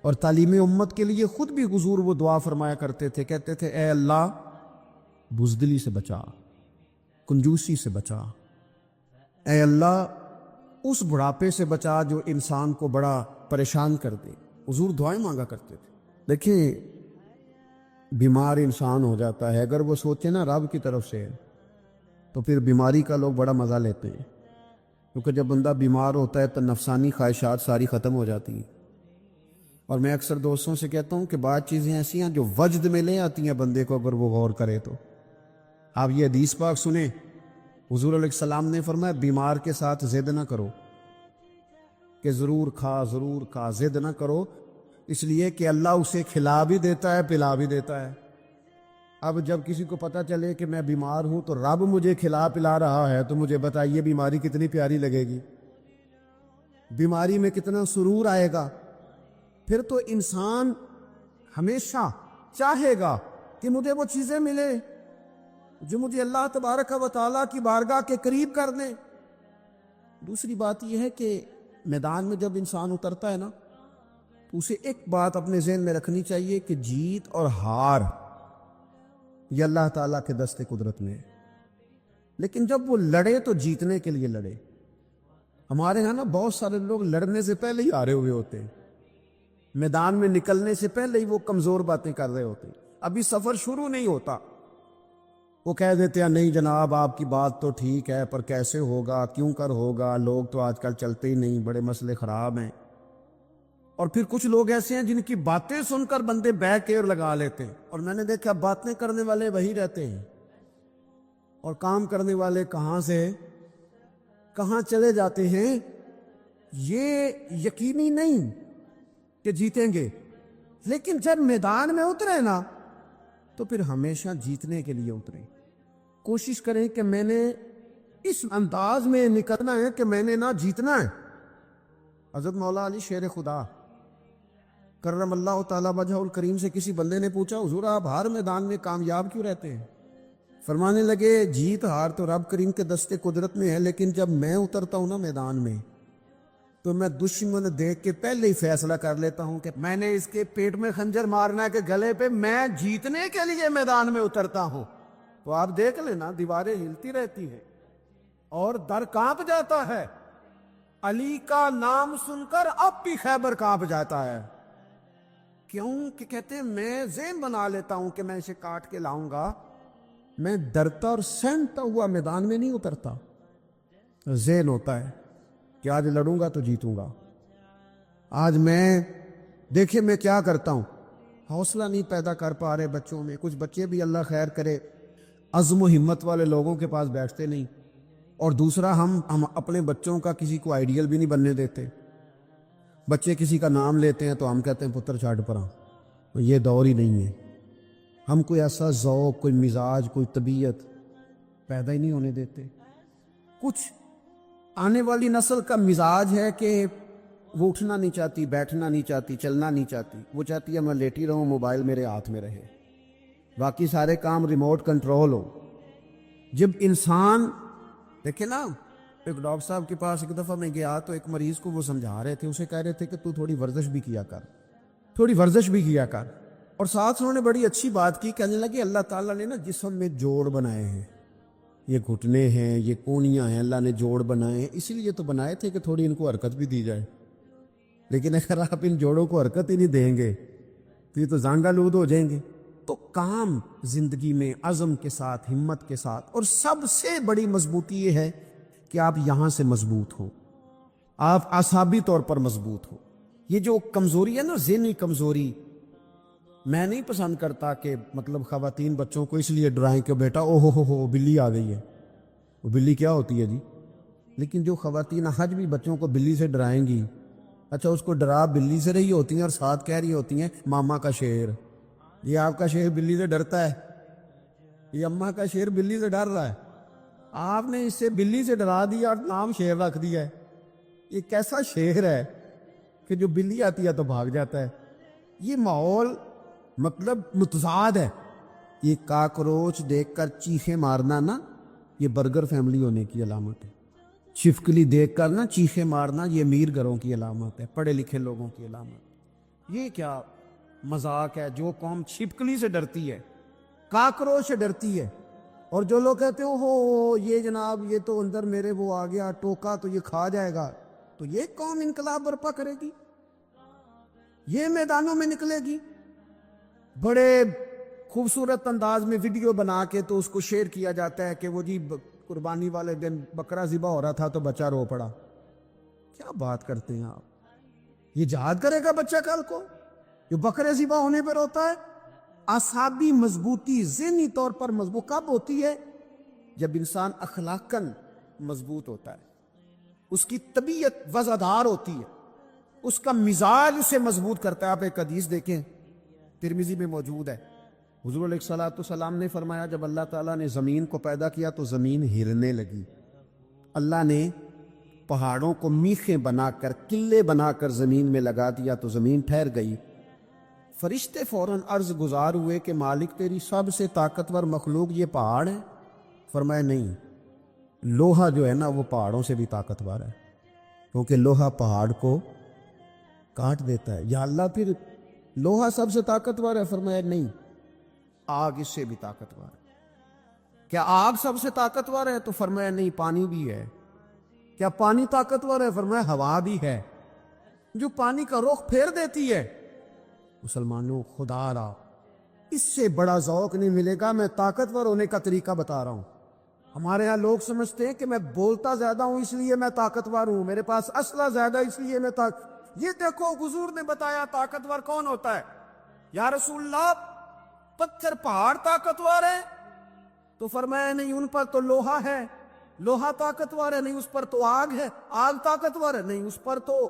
اور تعلیم امت کے لیے خود بھی حضور وہ دعا فرمایا کرتے تھے. کہتے تھے اے اللہ بزدلی سے بچا، کنجوسی سے بچا، اے اللہ اس بڑھاپے سے بچا جو انسان کو بڑا پریشان کر دے. حضور دعائیں مانگا کرتے تھے. دیکھیں بیمار انسان ہو جاتا ہے، اگر وہ سوچے نا رب کی طرف سے، تو پھر بیماری کا لوگ بڑا مزہ لیتے ہیں. کیونکہ جب بندہ بیمار ہوتا ہے تو نفسانی خواہشات ساری ختم ہو جاتی ہیں. اور میں اکثر دوستوں سے کہتا ہوں کہ بعض چیزیں ایسی ہیں جو وجد میں لے آتی ہیں بندے کو، اگر وہ غور کرے تو. آپ یہ حدیث پاک سنیں، حضور علیہ السلام نے فرمایا بیمار کے ساتھ ضد نہ کرو کہ ضرور کھا ضرور کھا. ضد نہ کرو، اس لیے کہ اللہ اسے کھلا بھی دیتا ہے پلا بھی دیتا ہے. اب جب کسی کو پتہ چلے کہ میں بیمار ہوں تو رب مجھے کھلا پلا رہا ہے، تو مجھے بتائیے بیماری کتنی پیاری لگے گی، بیماری میں کتنا سرور آئے گا. پھر تو انسان ہمیشہ چاہے گا کہ مجھے وہ چیزیں ملے جو مجھے اللہ تبارک و تعالیٰ کی بارگاہ کے قریب کر دیں. دوسری بات یہ ہے کہ میدان میں جب انسان اترتا ہے نا، تو اسے ایک بات اپنے ذہن میں رکھنی چاہیے کہ جیت اور ہار یہ اللہ تعالیٰ کے دست قدرت میں ہے. لیکن جب وہ لڑے تو جیتنے کے لیے لڑے. ہمارے ہاں نا بہت سارے لوگ لڑنے سے پہلے ہی ہارے ہوئے ہوتے ہیں، میدان میں نکلنے سے پہلے ہی وہ کمزور باتیں کر رہے ہوتے ہیں. ابھی سفر شروع نہیں ہوتا، وہ کہہ دیتے ہیں نہیں جناب آپ کی بات تو ٹھیک ہے پر کیسے ہوگا، کیوں کر ہوگا، لوگ تو آج کل چلتے ہی نہیں، بڑے مسئلے خراب ہیں. اور پھر کچھ لوگ ایسے ہیں جن کی باتیں سن کر بندے بیک ایئر لگا لیتے ہیں. اور میں نے دیکھا باتیں کرنے والے وہی رہتے ہیں اور کام کرنے والے کہاں سے کہاں چلے جاتے ہیں. یہ یقینی نہیں کہ جیتیں گے، لیکن جب میدان میں اترے نا تو پھر ہمیشہ جیتنے کے لیے اتریں. کوشش کریں کہ میں نے اس انداز میں نکلنا ہے کہ میں نے نہ جیتنا ہے. حضرت مولا علی شیر خدا کرم اللہ تعالیٰ وجہ الکریم سے کسی بندے نے پوچھا حضور آپ ہر میدان میں کامیاب کیوں رہتے ہیں؟ فرمانے لگے جیت ہار تو رب کریم کے دست قدرت میں ہے، لیکن جب میں اترتا ہوں نا میدان میں تو میں دشمن دیکھ کے پہلے ہی فیصلہ کر لیتا ہوں کہ میں نے اس کے پیٹ میں خنجر مارنا ہے کہ گلے پہ. میں جیتنے کے لیے میدان میں اترتا ہوں. تو آپ دیکھ لینا دیواریں ہلتی رہتی ہیں اور در کانپ جاتا ہے. علی کا نام سن کر اب بھی خیبر کانپ جاتا ہے. کیوں کہ کہتے ہیں میں ذہن بنا لیتا ہوں کہ میں اسے کاٹ کے لاؤں گا. میں ڈرتا اور سہمتا ہوا میدان میں نہیں اترتا. ذہن ہوتا ہے کہ آج لڑوں گا تو جیتوں گا. آج میں دیکھیں میں کیا کرتا ہوں. حوصلہ نہیں پیدا کر پا رہے بچوں میں. کچھ بچے بھی اللہ خیر کرے عزم و ہمت والے لوگوں کے پاس بیٹھتے نہیں. اور دوسرا ہم اپنے بچوں کا کسی کو آئیڈیل بھی نہیں بننے دیتے. بچے کسی کا نام لیتے ہیں تو ہم کہتے ہیں پتر چھاٹ پرا. یہ دور ہی نہیں ہے. ہم کوئی ایسا ذوق، کوئی مزاج، کوئی طبیعت پیدا ہی نہیں ہونے دیتے. کچھ آنے والی نسل کا مزاج ہے کہ وہ اٹھنا نہیں چاہتی، بیٹھنا نہیں چاہتی، چلنا نہیں چاہتی. وہ چاہتی ہے میں لیٹی رہوں، موبائل میرے ہاتھ میں رہے، باقی سارے کام ریموٹ کنٹرول ہو. جب انسان دیکھے نا، ایک ڈاکٹر صاحب کے پاس ایک دفعہ میں گیا تو ایک مریض کو وہ سمجھا رہے تھے. اسے کہہ رہے تھے کہ تو تھوڑی ورزش بھی کیا کر، تھوڑی ورزش بھی کیا کر. اور ساتھ انہوں نے بڑی اچھی بات کی. کہنے لگے اللہ تعالیٰ نے نا جسم میں جوڑ بنائے ہیں، یہ گھٹنے ہیں، یہ کونیاں ہیں، اللہ نے جوڑ بنائے ہیں. اسی لیے تو بنائے تھے کہ تھوڑی ان کو حرکت بھی دی جائے. لیکن اگر آپ ان جوڑوں کو حرکت ہی نہیں دیں گے تو یہ تو زانگا لود ہو جائیں گے. تو کام زندگی میں عزم کے ساتھ، ہمت کے ساتھ، اور سب سے بڑی مضبوطی یہ ہے کہ آپ یہاں سے مضبوط ہو، آپ اعصابی طور پر مضبوط ہو۔ یہ جو کمزوری ہے نا، ذہنی کمزوری، میں نہیں پسند کرتا کہ مطلب خواتین بچوں کو اس لیے ڈرائیں کہ بیٹا او ہو بلی آ گئی ہے۔ وہ بلی کیا ہوتی ہے جی؟ لیکن جو خواتین حج بھی بچوں کو بلی سے ڈرائیں گی، اچھا اس کو ڈرا بلی سے رہی ہوتی ہیں اور ساتھ کہہ رہی ہوتی ہیں ماما کا شیر، یہ آپ کا شیر بلی سے ڈرتا ہے، یہ اماں کا شیر بلی سے ڈر رہا ہے، آپ نے اس سے بلی سے ڈرا دیا اور نام شیر رکھ دیا ہے۔ یہ کیسا شیر ہے کہ جو بلی آتی ہے تو بھاگ جاتا ہے؟ یہ ماحول مطلب متضاد ہے۔ یہ کاکروچ دیکھ کر چیخیں مارنا نا، یہ برگر فیملی ہونے کی علامت ہے۔ چھپکلی دیکھ کر نا چیخیں مارنا، یہ امیر گھروں کی علامت ہے، پڑھے لکھے لوگوں کی علامت۔ یہ کیا مذاق ہے؟ جو قوم چھپکلی سے ڈرتی ہے، کاکروچ سے ڈرتی ہے، اور جو لوگ کہتے ہیں ہو یہ جناب یہ تو اندر میرے وہ آ گیا ٹوکا تو یہ کھا جائے گا، تو یہ قوم انقلاب برپا کرے گی، یہ میدانوں میں نکلے گی، بڑے خوبصورت انداز میں ویڈیو بنا کے تو اس کو شیئر کیا جاتا ہے کہ وہ جی قربانی والے دن بکرا ذبح ہو رہا تھا تو بچہ رو پڑا۔ کیا بات کرتے ہیں آپ؟ یہ جہاد کرے گا بچہ کل کو جو بکرے ذبح ہونے پر روتا ہے؟ اعصابی مضبوطی، ذہنی طور پر مضبوط کب ہوتی ہے؟ جب انسان اخلاقاً مضبوط ہوتا ہے، اس کی طبیعت وزادار ہوتی ہے، اس کا مزاج اسے مضبوط کرتا ہے۔ آپ ایک حدیث دیکھیں، ترمذی میں موجود ہے، حضور علیہ الصلوۃ والسلام نے فرمایا جب اللہ تعالیٰ نے زمین کو پیدا کیا تو زمین ہلنے لگی۔ اللہ نے پہاڑوں کو میخیں بنا کر، قلعے بنا کر زمین میں لگا دیا تو زمین ٹھہر گئی۔ فرشتے فوراً عرض گزار ہوئے کہ مالک تیری سب سے طاقتور مخلوق یہ پہاڑ ہے؟ فرمایا نہیں، لوہا جو ہے نا وہ پہاڑوں سے بھی طاقتور ہے، کیونکہ لوہا پہاڑ کو کاٹ دیتا ہے۔ یا اللہ پھر لوہا سب سے طاقتور ہے؟ فرمایا نہیں، آگ اس سے بھی طاقتور ہے۔ کیا آگ سب سے طاقتور ہے؟ تو فرمایا نہیں، پانی بھی ہے۔ کیا پانی طاقتور ہے؟ فرمایا ہوا بھی ہے، جو پانی کا رخ پھیر دیتی ہے۔ مسلمانوں خدا را اس سے بڑا ذوق نہیں ملے گا۔ میں طاقتور ہونے کا طریقہ بتا رہا ہوں۔ ہمارے ہاں لوگ سمجھتے ہیں کہ میں بولتا زیادہ ہوں اس لیے میں طاقتور ہوں، میرے پاس اسلحہ زیادہ اس لیے میں یہ دیکھو حضور نے بتایا طاقتور کون ہوتا ہے۔ یا رسول اللہ پتھر پہاڑ طاقتور ہے؟ تو فرمایا نہیں، ان پر تو لوہا ہے، لوہا طاقتور ہے، نہیں اس پر تو آگ ہے، آگ طاقتور ہے، نہیں اس پر تو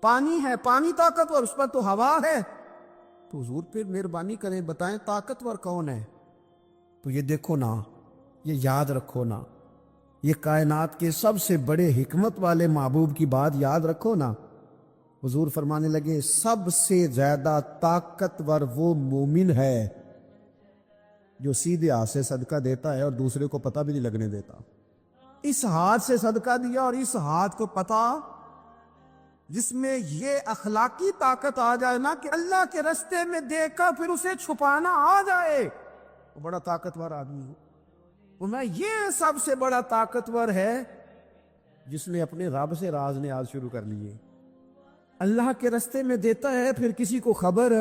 پانی ہے، پانی طاقتور، اس پر تو ہوا ہے۔ تو حضور پھر مہربانی کریں بتائیں طاقتور کون ہے؟ تو یہ دیکھو نا، یہ یاد رکھو نا، یہ کائنات کے سب سے بڑے حکمت والے محبوب کی بات یاد رکھو نا۔ حضور فرمانے لگے سب سے زیادہ طاقتور وہ مومن ہے جو سیدھے ہاتھ سے صدقہ دیتا ہے اور دوسرے کو پتہ بھی نہیں لگنے دیتا۔ اس ہاتھ سے صدقہ دیا اور اس ہاتھ کو پتہ، جس میں یہ اخلاقی طاقت آ جائے نا کہ اللہ کے رستے میں دیکھ کر پھر اسے چھپانا آ جائے، وہ بڑا طاقتور آدمی ہو۔ میں یہ سب سے بڑا طاقتور ہے جس نے اپنے رب سے راز نیاز شروع کر لیے، اللہ کے رستے میں دیتا ہے پھر کسی کو خبر۔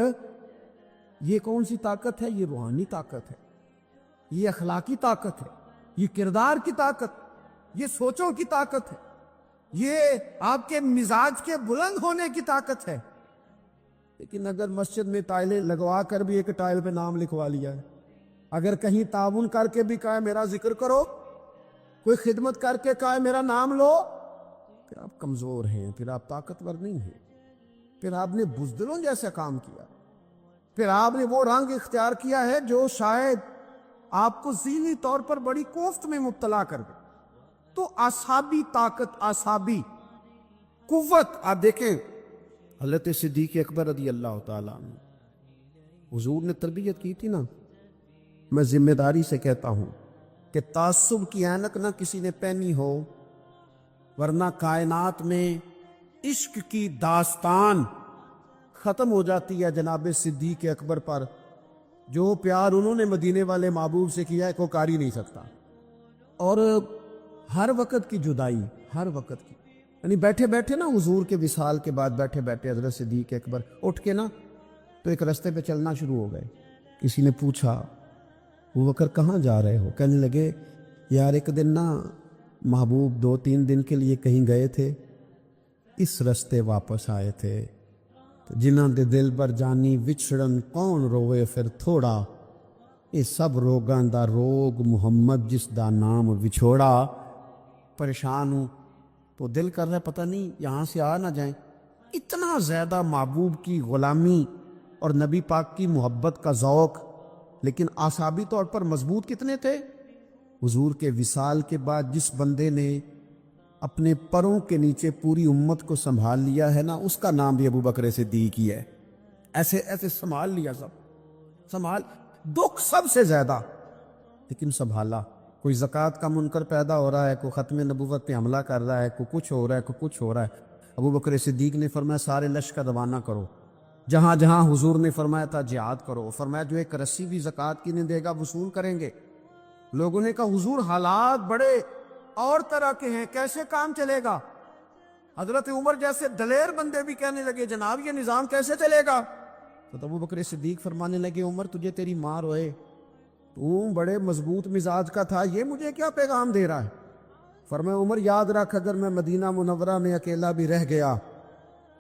یہ کون سی طاقت ہے؟ یہ روحانی طاقت ہے، یہ اخلاقی طاقت ہے، یہ کردار کی طاقت، یہ سوچوں کی طاقت ہے، یہ آپ کے مزاج کے بلند ہونے کی طاقت ہے۔ لیکن اگر مسجد میں ٹائلیں لگوا کر بھی ایک ٹائل پہ نام لکھوا لیا ہے، اگر کہیں تعاون کر کے بھی کہا میرا ذکر کرو، کوئی خدمت کر کے کہا میرا نام لو، پھر آپ کمزور ہیں، پھر آپ طاقتور نہیں ہیں، پھر آپ نے بزدلوں جیسا کام کیا، پھر آپ نے وہ رنگ اختیار کیا ہے جو شاید آپ کو ذہنی طور پر بڑی کوفت میں مبتلا کر دے۔ تو اعصابی طاقت، اعصابی قوت، آپ دیکھیں حضرت صدیق اکبر رضی اللہ تعالیٰ عنہ، حضور نے تربیت کی تھی نا۔ میں ذمہ داری سے کہتا ہوں کہ تعصب کی عینک نہ کسی نے پہنی ہو، ورنہ کائنات میں عشق کی داستان ختم ہو جاتی ہے جناب صدیق اکبر پر۔ جو پیار انہوں نے مدینے والے محبوب سے کیا ہے کوئی کر ہی نہیں سکتا۔ اور ہر وقت کی جدائی، ہر وقت کی، یعنی بیٹھے بیٹھے نا حضور کے وصال کے بعد بیٹھے بیٹھے حضرت صدیق اکبر اٹھ کے نا تو ایک رستے پہ چلنا شروع ہو گئے، کسی نے پوچھا ابو بکر کہاں جا رہے ہو؟ کہنے لگے یار ایک دن نا محبوب 2-3 دن کے لیے کہیں گئے تھے، اس رستے واپس آئے تھے، تو جنہاں دے دل بر جانی وچھڑن کون روے پھر تھوڑا، یہ سب روگاں دا روگ محمد جس دا نام وچھوڑا۔ پریشان ہوں تو دل کر رہا ہے پتہ نہیں یہاں سے آ نہ جائیں۔ اتنا زیادہ محبوب کی غلامی اور نبی پاک کی محبت کا ذوق، لیکن اعصابی طور پر مضبوط کتنے تھے؟ حضور کے وصال کے بعد جس بندے نے اپنے پروں کے نیچے پوری امت کو سنبھال لیا ہے نا، اس کا نام بھی ابو بکر صدیق ہی ہے۔ ایسے ایسے سنبھال لیا، سنبھال، دکھ سب سے زیادہ لیکن سنبھالا۔ کوئی زکوٰۃ کا منکر پیدا ہو رہا ہے، کوئی ختم نبوت پہ حملہ کر رہا ہے، کوئی کچھ ہو رہا ہے، کوئی کچھ ہو رہا ہے، ابو بکر صدیق نے فرمایا سارے لشکر روانہ کرو، جہاں جہاں حضور نے فرمایا تھا جہاد کرو۔ فرمایا جو ایک رسی بھی زکوٰۃ کی نہیں دے گا وصول کریں گے۔ لوگوں نے کہا حضور حالات بڑے اور طرح کے ہیں، کیسے کام چلے گا؟ حضرت عمر جیسے دلیر بندے بھی کہنے لگے جناب یہ نظام کیسے چلے گا؟ تو ابو بکر صدیق فرمانے لگے عمر تجھے تیری ماں روئے، تو بڑے مضبوط مزاج کا تھا، یہ مجھے کیا پیغام دے رہا ہے؟ فرمایا عمر یاد رکھ اگر میں مدینہ منورہ میں اکیلا بھی رہ گیا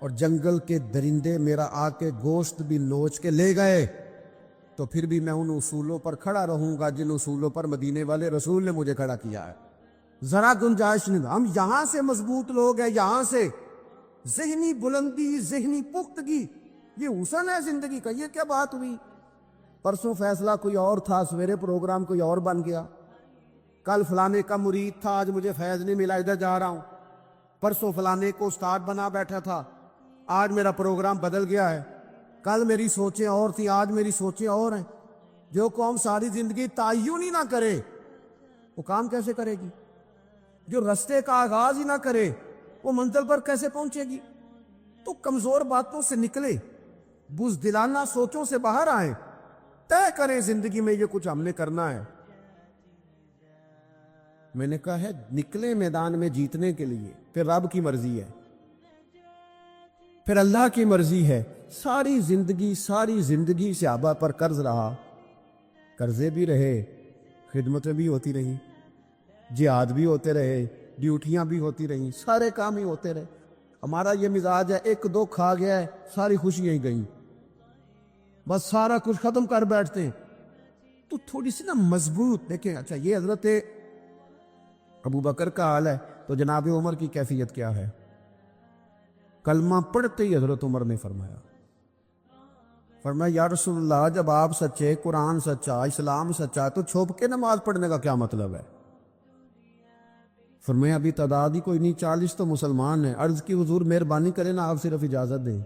اور جنگل کے درندے میرا آ کے گوشت بھی نوچ کے لے گئے تو پھر بھی میں ان اصولوں پر کھڑا رہوں گا جن اصولوں پر مدینے والے رسول نے مجھے کھڑا کیا ہے۔ ذرا گنجائش نہیں، ہم یہاں سے مضبوط لوگ ہیں، یہاں سے ذہنی بلندی، ذہنی پختگی، یہ حسن ہے زندگی کا۔ یہ کیا بات ہوئی؟ پرسوں فیصلہ کوئی اور تھا، سویرے پروگرام کوئی اور بن گیا، کل فلانے کا مرید تھا آج مجھے فیض نہیں ملا ادھر جا رہا ہوں، پرسوں فلانے کو استاد بنا بیٹھا تھا آج میرا پروگرام بدل گیا ہے، کل میری سوچیں اور تھی آج میری سوچیں اور ہیں۔ جو قوم ساری زندگی تعین ہی نہ کرے وہ کام کیسے کرے گی؟ جو رستے کا آغاز ہی نہ کرے وہ منزل پر کیسے پہنچے گی؟ تو کمزور باتوں سے نکلے، بزدلانہ سوچوں سے باہر آئیں، طے کریں زندگی میں یہ کچھ ہم نے کرنا ہے۔ میں نے کہا ہے نکلے میدان میں جیتنے کے لیے، پھر رب کی مرضی ہے، پھر اللہ کی مرضی ہے۔ ساری زندگی صحابہ پر قرض رہا، قرضے بھی رہے، خدمتیں بھی ہوتی رہی، جہاد بھی ہوتے رہے، ڈیوٹیاں بھی ہوتی رہیں، سارے کام ہی ہوتے رہے۔ ہمارا یہ مزاج ہے ایک دو کھا گیا ہے ساری خوشیاں ہی گئیں، بس سارا کچھ ختم کر بیٹھتے ہیں۔ تو تھوڑی سی نا مضبوط دیکھیں۔ اچھا یہ حضرت ابو بکر کا حال ہے، تو جناب عمر کی کیفیت کیا ہے؟ کلمہ پڑھتے ہی حضرت عمر نے فرمایا یا رسول اللہ جب آپ سچے، قرآن سچا، اسلام سچا، تو چھپ کے نماز پڑھنے کا کیا مطلب ہے؟ فرمایا ابھی تعداد ہی کوئی نہیں، 40 تو مسلمان ہیں۔ عرض کی حضور مہربانی کریں نا آپ صرف اجازت دیں،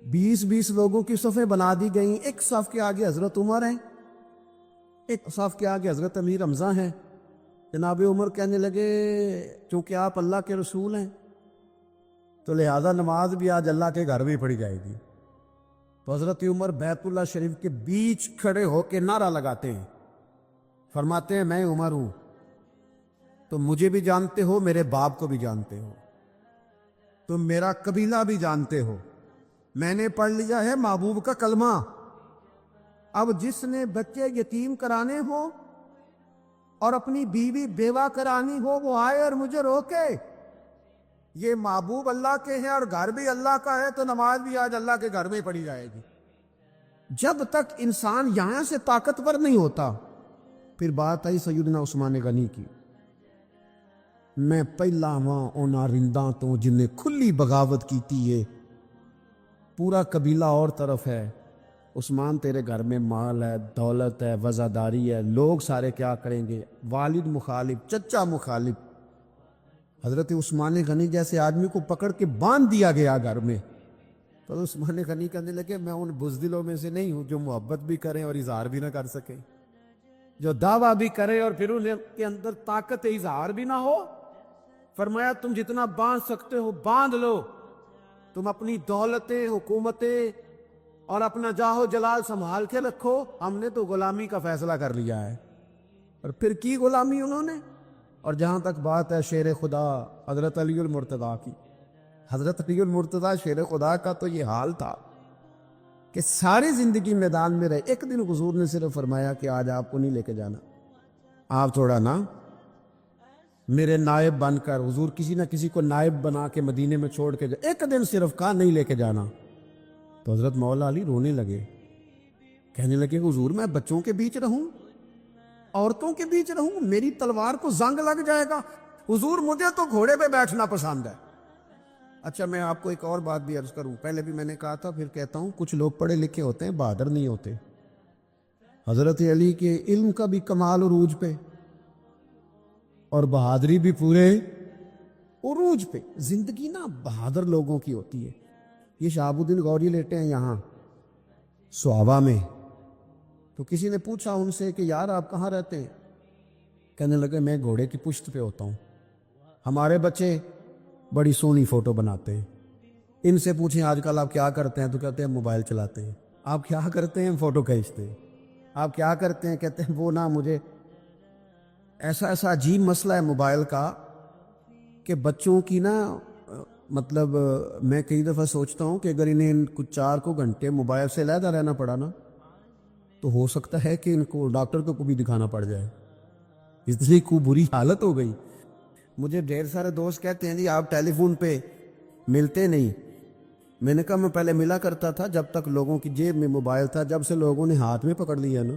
20 لوگوں کی صفیں بنا دی گئیں، ایک صف کے آگے حضرت عمر ہیں، ایک صف کے آگے حضرت امیر حمزہ ہیں۔ جناب عمر کہنے لگے چونکہ آپ اللہ کے رسول ہیں تو لہذا نماز بھی آج اللہ کے گھر میں پڑھی جائے گی۔ تو حضرت عمر بیت اللہ شریف کے بیچ کھڑے ہو کے نعرہ لگاتے ہیں، فرماتے ہیں میں عمر ہوں، تم مجھے بھی جانتے ہو، میرے باپ کو بھی جانتے ہو، تم میرا قبیلہ بھی جانتے ہو، میں نے پڑھ لیا ہے محبوب کا کلمہ۔ اب جس نے بچے یتیم کرانے ہو اور اپنی بیوی بیوہ کرانی ہو وہ آئے اور مجھے روکے۔ یہ محبوب اللہ کے ہیں اور گھر بھی اللہ کا ہے، تو نماز بھی آج اللہ کے گھر میں پڑھی جائے گی۔ جب تک انسان یہاں سے طاقتور نہیں ہوتا، پھر بات آئی سیدنا عثمان غنی کی، میں پہلا وہاں اونا رنداں تو جن نے کھلی بغاوت کیتی ہے، پورا قبیلہ اور طرف ہے، عثمان تیرے گھر میں مال ہے، دولت ہے، وزاداری ہے، لوگ سارے کیا کریں گے؟ والد مخالف، چچا مخالف، حضرت عثمان غنی جیسے آدمی کو پکڑ کے باندھ دیا گیا گھر میں۔ تو عثمان غنی کہنے لگے میں ان بزدلوں میں سے نہیں ہوں جو محبت بھی کریں اور اظہار بھی نہ کر سکیں، جو دعویٰ بھی کریں اور پھر ان کے اندر طاقت اظہار بھی نہ ہو۔ فرمایا تم جتنا باندھ سکتے ہو باندھ لو، تم اپنی دولتیں، حکومتیں اور اپنا جاہ و جلال سنبھال کے رکھو، ہم نے تو غلامی کا فیصلہ کر لیا ہے۔ اور پھر کی غلامی انہوں نے۔ اور جہاں تک بات ہے شیر خدا حضرت علی المرتضیٰ کی، حضرت علی المرتضیٰ شیر خدا کا تو یہ حال تھا، کہ ساری زندگی میدان میں رہے. ایک دن حضور نے صرف فرمایا کہ آج آپ کو نہیں لے کے جانا, آپ تھوڑا نا میرے نائب بن کر, حضور کسی نہ کسی کو نائب بنا کے مدینے میں چھوڑ کے جائے, ایک دن صرف کہا نہیں لے کے جانا. تو حضرت مولا علی رونے لگے, کہنے لگے حضور میں بچوں کے بیچ رہوں, عورتوں کے بیچ رہوں, میری تلوار کو زنگ لگ جائے گا. حضور مجھے تو گھوڑے پہ بیٹھنا پسند ہے. اچھا میں آپ کو ایک اور بات بھی عرض کروں, پہلے بھی میں نے کہا تھا پھر کہتا ہوں, کچھ لوگ پڑھے لکھے ہوتے ہیں بہادر نہیں ہوتے. حضرت علی کے علم کا بھی کمال عروج پہ اور بہادری بھی پورے عروج پہ. زندگی نا بہادر لوگوں کی ہوتی ہے. یہ شہاب الدین غوری لیٹے ہیں یہاں سوابا میں, تو کسی نے پوچھا ان سے کہ یار آپ کہاں رہتے ہیں؟ کہنے لگے میں گھوڑے کی پشت پہ ہوتا ہوں, ہمارے بچے بڑی سونی فوٹو بناتے ہیں. ان سے پوچھیں آج کل آپ کیا کرتے ہیں, تو کہتے ہیں موبائل چلاتے ہیں. آپ کیا کرتے ہیں؟ فوٹو کھینچتے ہیں. آپ کیا کرتے ہیں؟ کہتے ہیں وہ نا مجھے ایسا عجیب مسئلہ ہے موبائل کا کہ بچوں کی نا مطلب میں کئی دفعہ سوچتا ہوں کہ اگر انہیں کچھ 4 گھنٹے موبائل سے علیحدہ رہنا پڑا نا تو ہو سکتا ہے کہ ان کو ڈاکٹر کو بھی دکھانا پڑ جائے, اس لیے کو بری حالت ہو گئی. مجھے ڈھیر سارے دوست کہتے ہیں جی آپ ٹیلی فون پہ ملتے نہیں. میں نے کہا میں پہلے ملا کرتا تھا جب تک لوگوں کی جیب میں موبائل تھا, جب سے لوگوں نے ہاتھ میں پکڑ لیا نا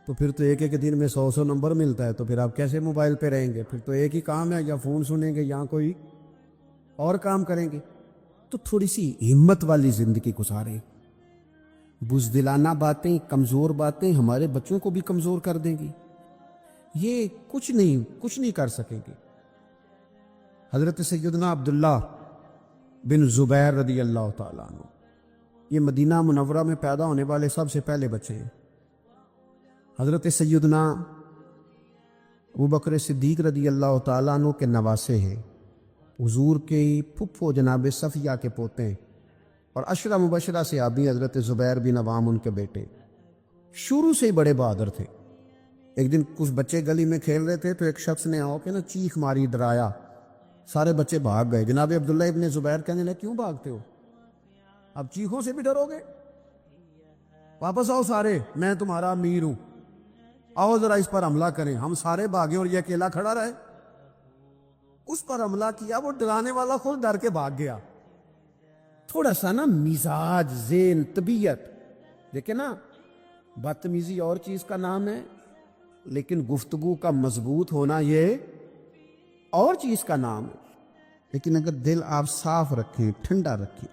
تو پھر تو ایک دن میں 100 نمبر ملتا ہے, تو پھر آپ کیسے موبائل پہ رہیں گے؟ پھر تو ایک ہی کام ہے, یا فون سنیں گے یا کوئی اور کام کریں گے. تو تھوڑی سی ہمت والی زندگی گزاریں. بزدلانہ باتیں, کمزور باتیں ہمارے بچوں کو بھی کمزور کر دیں گی. یہ کچھ نہیں کر سکیں گے. حضرت سیدنا عبداللہ بن زبیر رضی اللہ تعالیٰ عنہ, یہ مدینہ منورہ میں پیدا ہونے والے سب سے پہلے بچے ہیں. حضرت سیدنا ابوبکر صدیق رضی اللہ تعالیٰ عنہ کے نواسے ہیں. حضور کے پھپھو جناب صفیہ کے پوتے اور عشرہ مبشرہ صحابی حضرت زبیر بن عوام ان کے بیٹے. شروع سے ہی بڑے بہادر تھے. ایک دن کچھ بچے گلی میں کھیل رہے تھے تو ایک شخص نے آ کے نا چیخ ماری, ڈرایا, سارے بچے بھاگ گئے. جناب عبداللہ ابن زبیر کہنے لگے کیوں بھاگتے ہو؟ اب چیخوں سے بھی ڈرو گے؟ واپس آؤ سارے, میں تمہارا امیر ہوں, آؤ ذرا اس پر حملہ کریں. ہم سارے بھاگے اور یہ اکیلا کھڑا رہے. اس پر حملہ کیا, وہ ڈرانے والا خود ڈر کے بھاگ گیا. تھوڑا سا نا مزاج, ذہن, طبیعت دیکھیں نا, بدتمیزی اور چیز کا نام ہے, لیکن گفتگو کا مضبوط ہونا یہ اور چیز کا نام ہے. لیکن اگر دل آپ صاف رکھیں, ٹھنڈا رکھیں,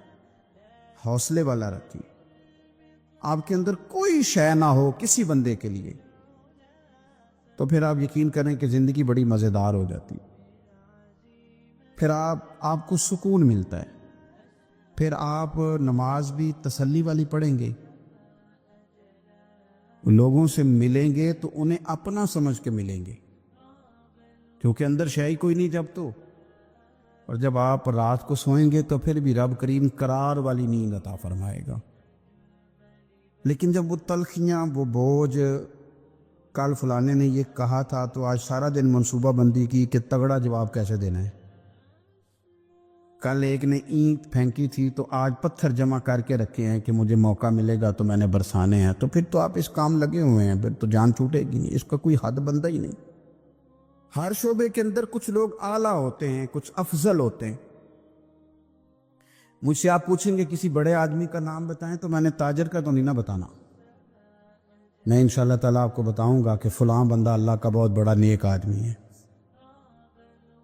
حوصلے والا رکھیں, آپ کے اندر کوئی شے نہ ہو کسی بندے کے لیے, تو پھر آپ یقین کریں کہ زندگی بڑی مزیدار ہو جاتی. پھر آپ کو سکون ملتا ہے. پھر آپ نماز بھی تسلی والی پڑھیں گے, لوگوں سے ملیں گے تو انہیں اپنا سمجھ کے ملیں گے, کیونکہ اندر شے ہی کوئی نہیں جب تو. اور جب آپ رات کو سوئیں گے تو پھر بھی رب کریم قرار والی نیند عطا فرمائے گا. لیکن جب وہ تلخیاں, وہ بوجھ, کل فلانے نے یہ کہا تھا تو آج سارا دن منصوبہ بندی کی کہ تگڑا جواب کیسے دینا ہے, کل ایک نے اینٹ پھینکی تھی تو آج پتھر جمع کر کے رکھے ہیں کہ مجھے موقع ملے گا تو میں نے برسانے ہیں, تو پھر تو آپ اس کام لگے ہوئے ہیں, پھر تو جان چھوٹے گی نہیں, اس کا کوئی حد بندہ ہی نہیں. ہر شعبے کے اندر کچھ لوگ اعلیٰ ہوتے ہیں, کچھ افضل ہوتے ہیں. مجھ سے آپ پوچھیں گے کسی بڑے آدمی کا نام بتائیں, تو میں نے تاجر کا تو نہیں نہ بتانا. میں انشاءاللہ تعالیٰ آپ کو بتاؤں گا کہ فلاں بندہ اللہ کا بہت بڑا نیک آدمی ہے.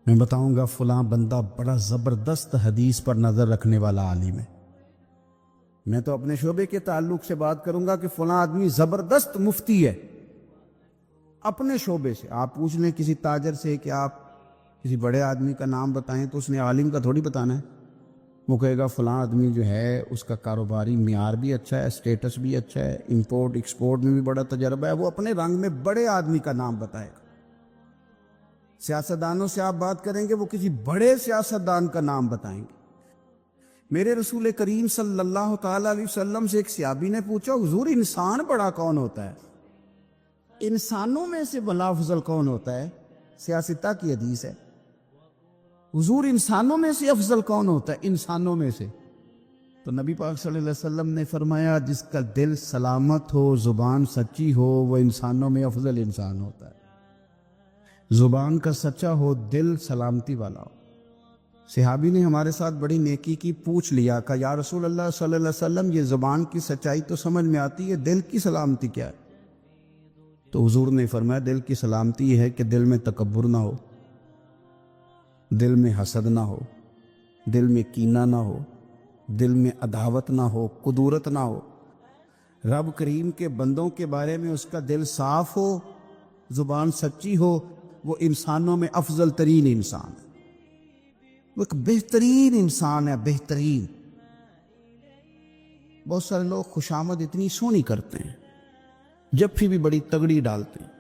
میں بتاؤں گا فلاں بندہ بڑا زبردست حدیث پر نظر رکھنے والا عالم ہے. میں تو اپنے شعبے کے تعلق سے بات کروں گا کہ فلاں آدمی زبردست مفتی ہے. اپنے شعبے سے آپ پوچھ لیں کسی تاجر سے کہ آپ کسی بڑے آدمی کا نام بتائیں, تو اس نے عالم کا تھوڑی بتانا ہے. وہ کہے گا فلاں آدمی جو ہے اس کا کاروباری معیار بھی اچھا ہے, اسٹیٹس بھی اچھا ہے, امپورٹ ایکسپورٹ میں بھی بڑا تجربہ ہے. وہ اپنے رنگ میں بڑے آدمی کا نام بتائے گا. سیاستدانوں سے آپ بات کریں گے, وہ کسی بڑے سیاستدان کا نام بتائیں گے. میرے رسول کریم صلی اللہ تعالیٰ علیہ وسلم سے ایک صحابی نے پوچھا, حضور انسان بڑا کون ہوتا ہے؟ انسانوں میں سے بلا افضل کون ہوتا ہے؟ سیاستہ کی حدیث ہے. حضور انسانوں میں سے افضل کون ہوتا ہے؟ انسانوں میں سے. تو نبی پاک صلی اللہ علیہ وسلم نے فرمایا جس کا دل سلامت ہو، زبان سچی ہو، وہ انسانوں میں افضل انسان ہوتا ہے۔ زبان کا سچا ہو، دل سلامتی والا ہو۔ صحابی نے ہمارے ساتھ بڑی نیکی کی، پوچھ لیا کہ یا رسول اللہ صلی اللہ علیہ وسلم یہ زبان کی سچائی تو سمجھ میں آتی ہے، دل کی سلامتی کیا ہے؟ تو حضور نے فرمایا دل کی سلامتی یہ ہے کہ دل میں تکبر نہ ہو، دل میں حسد نہ ہو، دل میں کینہ نہ ہو، دل میں عداوت نہ ہو، کدورت نہ ہو۔ رب کریم کے بندوں کے بارے میں اس کا دل صاف ہو، زبان سچی ہو، وہ انسانوں میں افضل ترین انسان ہے، وہ ایک بہترین انسان ہے، بہترین۔ بہت سارے لوگ خوشامد اتنی سونی کرتے ہیں، جب بھی بڑی تگڑی ڈالتے ہیں۔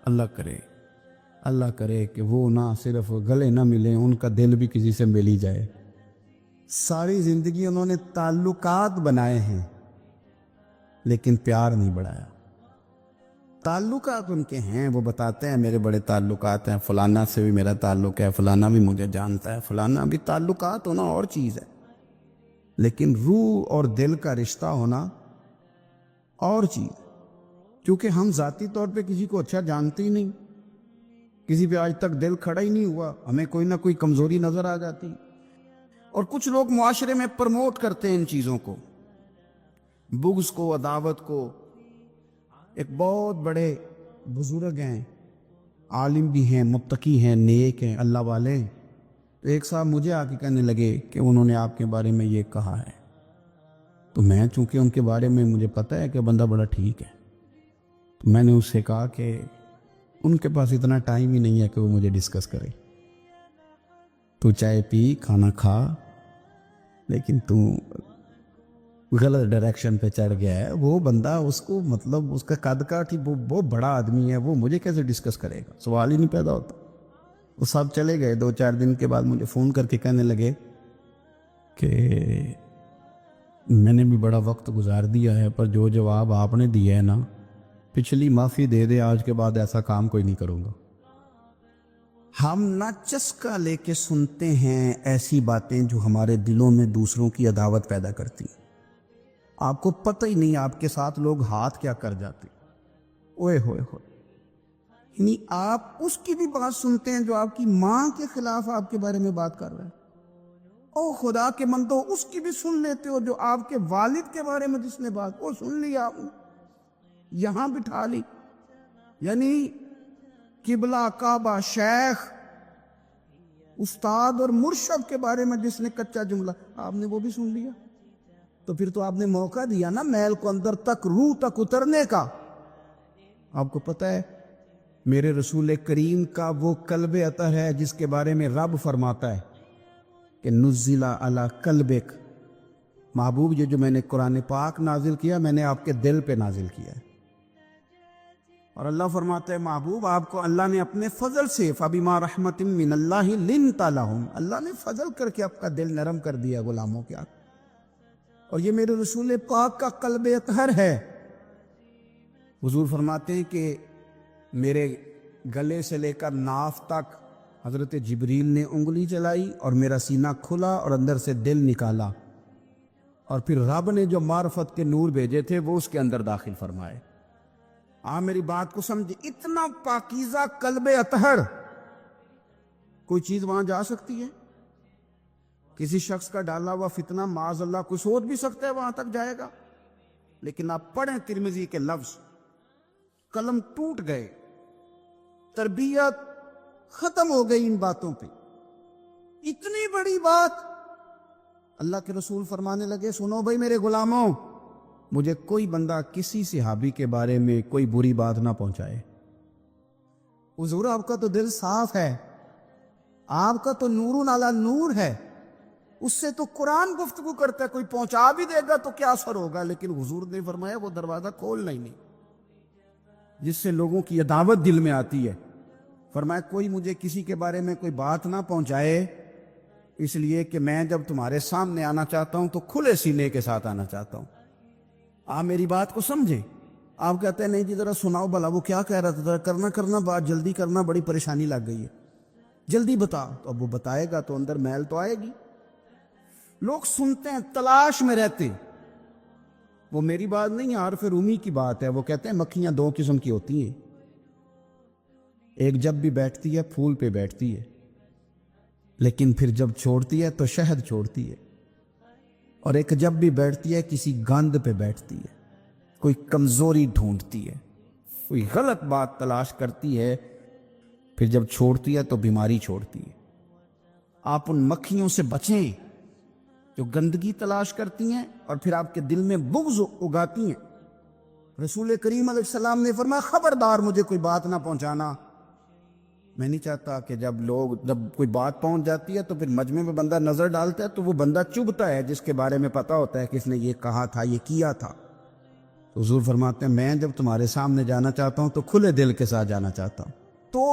اللہ کرے کہ وہ نہ صرف گلے نہ ملیں، ان کا دل بھی کسی سے مل ہی جائے۔ ساری زندگی انہوں نے تعلقات بنائے ہیں لیکن پیار نہیں بڑھایا۔ تعلقات ان کے ہیں، وہ بتاتے ہیں میرے بڑے تعلقات ہیں، فلانا سے بھی میرا تعلق ہے، فلانا بھی مجھے جانتا ہے، فلانا بھی۔ تعلقات ہونا اور چیز ہے، لیکن روح اور دل کا رشتہ ہونا اور چیز ہے۔ کیونکہ ہم ذاتی طور پہ کسی کو اچھا جانتے ہی نہیں، کسی پہ آج تک دل کھڑا ہی نہیں ہوا، ہمیں کوئی نہ کوئی کمزوری نظر آ جاتی۔ اور کچھ لوگ معاشرے میں پرموٹ کرتے ہیں ان چیزوں کو، بغض کو، عداوت کو۔ ایک بہت بڑے بزرگ ہیں، عالم بھی ہیں، متقی ہیں، نیک ہیں، اللہ والے ہیں۔ تو ایک صاحب مجھے آ کے کہنے لگے کہ انہوں نے آپ کے بارے میں یہ کہا ہے۔ تو میں چونکہ ان کے بارے میں مجھے پتہ ہے کہ بندہ بڑا ٹھیک ہے، تو میں نے اس سے کہا کہ ان کے پاس اتنا ٹائم ہی نہیں ہے کہ وہ مجھے ڈسکس کرے۔ تو چائے پی، کھانا کھا، لیکن تو غلط ڈائریکشن پہ چڑھ گیا ہے۔ وہ بندہ، اس کو مطلب اس کا قد کاٹ ہی بہت بڑا آدمی ہے، وہ مجھے کیسے ڈسکس کرے گا؟ سوال ہی نہیں پیدا ہوتا۔ وہ سب چلے گئے۔ 2-4 دن کے بعد مجھے فون کر کے کہنے لگے کہ میں نے بھی بڑا وقت گزار دیا ہے، پر جو جواب آپ نے دیا ہے نا، پچھلی معافی دے دے، آج کے بعد ایسا کام کوئی نہیں کروں گا۔ ہم نہ چسکا لے کے سنتے ہیں ایسی باتیں جو ہمارے دلوں میں دوسروں کی عداوت پیدا کرتی ہیں۔ آپ کو پتہ ہی نہیں آپ کے ساتھ لوگ ہاتھ کیا کر جاتے۔ اوئے ہوئے ہوئے، یعنی آپ اس کی بھی بات سنتے ہیں جو آپ کی ماں کے خلاف آپ کے بارے میں بات کر رہا ہے۔ او خدا کے بندو، اس کی بھی سن لیتے ہو جو آپ کے والد کے بارے میں جس نے بات، وہ سن لی آپ نے، یہاں بٹھا لی۔ یعنی قبلہ، کعبہ، شیخ، استاد اور مرشد کے بارے میں جس نے کچا جملہ، آپ نے وہ بھی سن لیا۔ تو پھر تو آپ نے موقع دیا نا میل کو اندر تک، روح تک اترنے کا۔ آپ کو پتہ ہے میرے رسول کریم کا وہ قلب اطہر ہے جس کے بارے میں رب فرماتا ہے کہ نزل علی قلبک، محبوب یہ جو میں نے قرآن پاک نازل کیا، میں نے آپ کے دل پہ نازل کیا ہے۔ اور اللہ فرماتا ہے محبوب آپ کو اللہ نے اپنے فضل سے، فَبِمَا رَحْمَةٍ مِّنَ اللَّهِ لِنْتَ لَهُمْ، اللہ نے فضل کر کے آپ کا دل نرم کر دیا غلاموں کے آگے۔ اور یہ میرے رسول پاک کا قلب اطہر ہے۔ حضور فرماتے ہیں کہ میرے گلے سے لے کر ناف تک حضرت جبریل نے انگلی چلائی اور میرا سینہ کھلا اور اندر سے دل نکالا، اور پھر رب نے جو معرفت کے نور بھیجے تھے وہ اس کے اندر داخل فرمائے۔ آپ میری بات کو سمجھے، اتنا پاکیزہ قلب اطہر، کوئی چیز وہاں جا سکتی ہے؟ کسی شخص کا ڈالا ہوا فتنہ معاذ اللہ کوئی سوچ بھی سکتا ہے وہاں تک جائے گا؟ لیکن آپ پڑھیں ترمذی کے لفظ، قلم ٹوٹ گئے، تربیت ختم ہو گئی ان باتوں پہ۔ اتنی بڑی بات اللہ کے رسول فرمانے لگے، سنو بھائی میرے غلاموں، مجھے کوئی بندہ کسی صحابی کے بارے میں کوئی بری بات نہ پہنچائے۔ حضور آپ کا تو دل صاف ہے، آپ کا تو نور علی نور ہے، اس سے تو قرآن گفتگو کرتا ہے، کوئی پہنچا بھی دے گا تو کیا اثر ہوگا؟ لیکن حضور نے فرمایا وہ دروازہ کھولنا ہی نہیں جس سے لوگوں کی عداوت دل میں آتی ہے۔ فرمایا کوئی مجھے کسی کے بارے میں کوئی بات نہ پہنچائے، اس لیے کہ میں جب تمہارے سامنے آنا چاہتا ہوں تو کھلے سینے کے ساتھ آنا چاہتا ہوں۔ آپ میری بات کو سمجھیں۔ آپ کہتے ہیں نہیں جی ذرا سناؤ بھلا وہ کیا کہہ رہا تھا، ذرا کرنا بات جلدی کرنا، بڑی پریشانی لگ گئی ہے، جلدی بتا۔ تو اب وہ بتائے گا تو اندر میل تو آئے گی۔ لوگ سنتے ہیں، تلاش میں رہتے ہیں۔ وہ میری بات نہیں، عارف رومی کی بات ہے، وہ کہتے ہیں مکھیاں دو قسم کی ہوتی ہیں، ایک جب بھی بیٹھتی ہے پھول پہ بیٹھتی ہے، لیکن پھر جب چھوڑتی ہے تو شہد چھوڑتی ہے، اور ایک جب بھی بیٹھتی ہے کسی گند پہ بیٹھتی ہے، کوئی کمزوری ڈھونڈتی ہے، کوئی غلط بات تلاش کرتی ہے، پھر جب چھوڑتی ہے تو بیماری چھوڑتی ہے۔ آپ ان مکھیوں سے بچیں جو گندگی تلاش کرتی ہیں اور پھر آپ کے دل میں بغض اگاتی ہیں۔ رسول کریم علیہ السلام نے فرمایا خبردار مجھے کوئی بات نہ پہنچانا۔ میں نہیں چاہتا کہ جب کوئی بات پہنچ جاتی ہے تو پھر مجمع میں بندہ نظر ڈالتا ہے تو وہ بندہ چبھتا ہے جس کے بارے میں پتا ہوتا ہے کہ اس نے یہ کہا تھا، یہ کیا تھا۔ تو حضور فرماتے ہیں میں جب تمہارے سامنے جانا چاہتا ہوں تو کھلے دل کے ساتھ جانا چاہتا ہوں۔ تو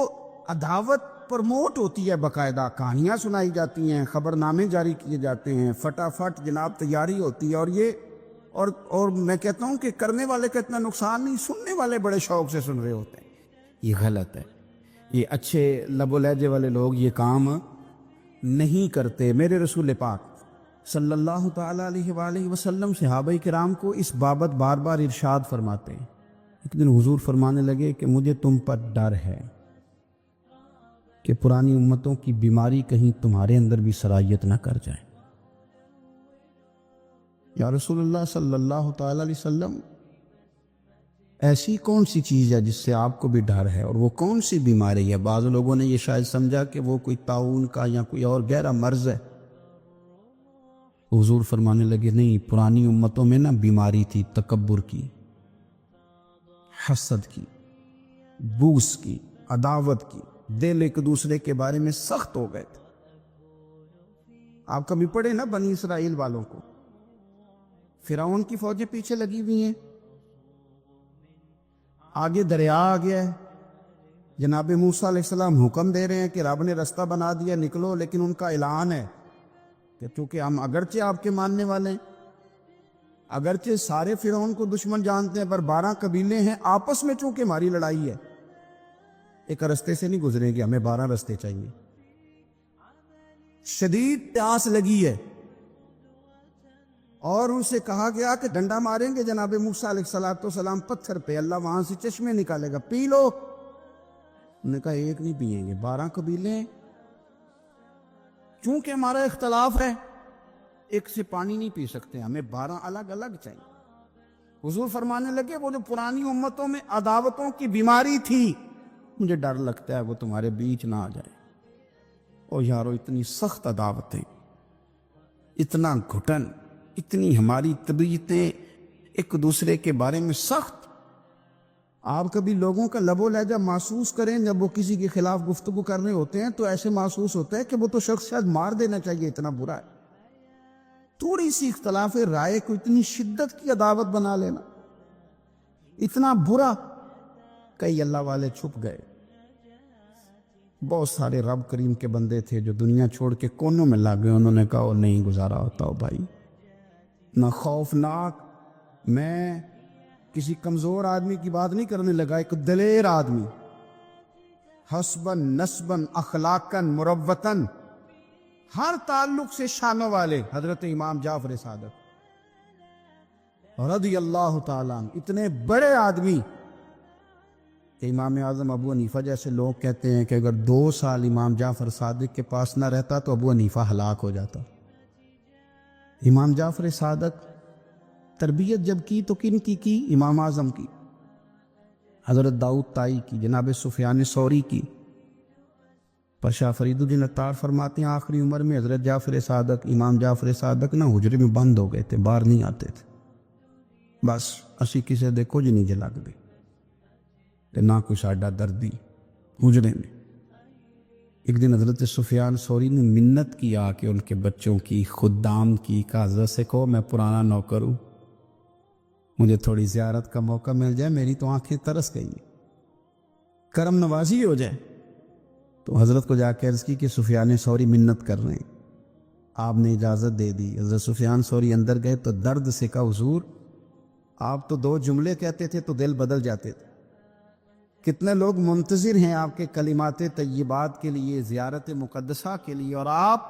عداوت پرموٹ ہوتی ہے، باقاعدہ کہانیاں سنائی جاتی ہیں، خبر نامے جاری کیے جاتے ہیں، فٹافٹ جناب تیاری ہوتی ہے، اور میں کہتا ہوں کہ کرنے والے کا اتنا نقصان نہیں، سننے والے بڑے شوق سے سن رہے ہوتے ہیں۔ یہ غلط ہے، یہ اچھے لب و لہجے والے لوگ یہ کام نہیں کرتے۔ میرے رسول پاک صلی اللہ تعالیٰ علیہ وآلہ وسلم صحابہ کرام کو اس بابت بار بار ارشاد فرماتے ہیں۔ ایک دن حضور فرمانے لگے کہ مجھے تم پر ڈر ہے کہ پرانی امتوں کی بیماری کہیں تمہارے اندر بھی سرایت نہ کر جائے۔ یا رسول اللہ صلی اللہ تعالیٰ علیہ وسلم، ایسی کون سی چیز ہے جس سے آپ کو بھی ڈر ہے، اور وہ کون سی بیماری ہے؟ بعض لوگوں نے یہ شاید سمجھا کہ وہ کوئی طاعون کا یا کوئی اور گہرا مرض ہے۔ حضور فرمانے لگے نہیں، پرانی امتوں میں نا بیماری تھی تکبر کی، حسد کی، بغض کی، عداوت کی، دل ایک دوسرے کے بارے میں سخت ہو گئے تھے۔ آپ کبھی پڑھے نا بنی اسرائیل والوں کو، فرعون کی فوجیں پیچھے لگی ہوئی ہیں، آگے دریا آ گیا ہے، جناب موسیٰ علیہ السلام حکم دے رہے ہیں کہ رب نے رستہ بنا دیا نکلو، لیکن ان کا اعلان ہے کہ چونکہ ہم اگرچہ آپ کے ماننے والے ہیں، اگرچہ سارے فرعون کو دشمن جانتے ہیں، پر 12 قبیلے ہیں، آپس میں چونکہ ہماری لڑائی ہے، ایک رستے سے نہیں گزرے گی، ہمیں 12 رستے چاہیے۔ شدید پیاس لگی ہے، اور ان سے کہا گیا کہ ڈنڈا ماریں گے جناب موسیٰ علیہ السلام پتھر پہ، اللہ وہاں سے چشمے نکالے گا، پی لو۔ انہوں نے کہا ایک نہیں پیئیں گے، 12 قبیلے ہیں، چونکہ ہمارا اختلاف ہے ایک سے پانی نہیں پی سکتے، ہمیں 12 الگ الگ چاہیے۔ حضور فرمانے لگے وہ جو پرانی امتوں میں عداوتوں کی بیماری تھی، مجھے ڈر لگتا ہے وہ تمہارے بیچ نہ آ جائے۔ اور یارو اتنی سخت عداوتیں، اتنا گھٹن، اتنی ہماری طبیعتیں ایک دوسرے کے بارے میں سخت۔ آپ کبھی لوگوں کا لب و لہجہ محسوس کریں جب وہ کسی کے خلاف گفتگو کر رہے ہوتے ہیں تو ایسے محسوس ہوتا ہے کہ وہ تو شخص شاید مار دینا چاہیے، اتنا برا ہے۔ تھوڑی سی اختلاف رائے کو اتنی شدت کی عداوت بنا لینا، اتنا برا۔ کئی اللہ والے چھپ گئے، بہت سارے رب کریم کے بندے تھے جو دنیا چھوڑ کے کونوں میں لگ گئے، انہوں نے کہا وہ نہیں گزارا ہوتا ہو بھائی، نہ خوفناک۔ میں کسی کمزور آدمی کی بات نہیں کرنے لگا، ایک دلیر آدمی، حسباً نسباً اخلاقاً مروتاً، ہر تعلق سے شانوں والے حضرت امام جعفر صادق رضی اللہ تعالیٰ عنہ، اتنے بڑے آدمی کہ امام اعظم ابو حنیفہ جیسے لوگ کہتے ہیں کہ اگر 2 سال امام جعفر صادق کے پاس نہ رہتا تو ابو حنیفہ ہلاک ہو جاتا۔ امام جعفر صادق تربیت جب کی تو کن کی؟ امام اعظم کی، حضرت داؤد طائی کی، جناب سفیان ثوری کی۔ پر شاہ فرید الدین عطار فرماتے ہیں آخری عمر میں حضرت جعفر صادق، امام جعفر صادق نہ حجرے میں بند ہو گئے تھے، باہر نہیں آتے تھے، بس اسی کسے دیکھو جی نہیں جلگ دے تے نہ کوئی ساڈا دردی حجرے میں۔ ایک دن حضرت سفیان ثوری نے منت کیا کہ ان کے بچوں کی، خدام کی، کہ حضرت سے کہو میں پرانا نوکر ہوں، مجھے تھوڑی زیارت کا موقع مل جائے، میری تو آنکھیں ترس گئی ہیں، کرم نوازی ہو جائے۔ تو حضرت کو جا کے عرض کی کہ سفیان ثوری منت کر رہے ہیں، آپ نے اجازت دے دی۔ حضرت سفیان ثوری اندر گئے تو درد سے کہا حضور آپ تو 2 جملے کہتے تھے تو دل بدل جاتے تھے، کتنے لوگ منتظر ہیں آپ کے کلمات طیبات کے لیے، زیارت مقدسہ کے لیے، اور آپ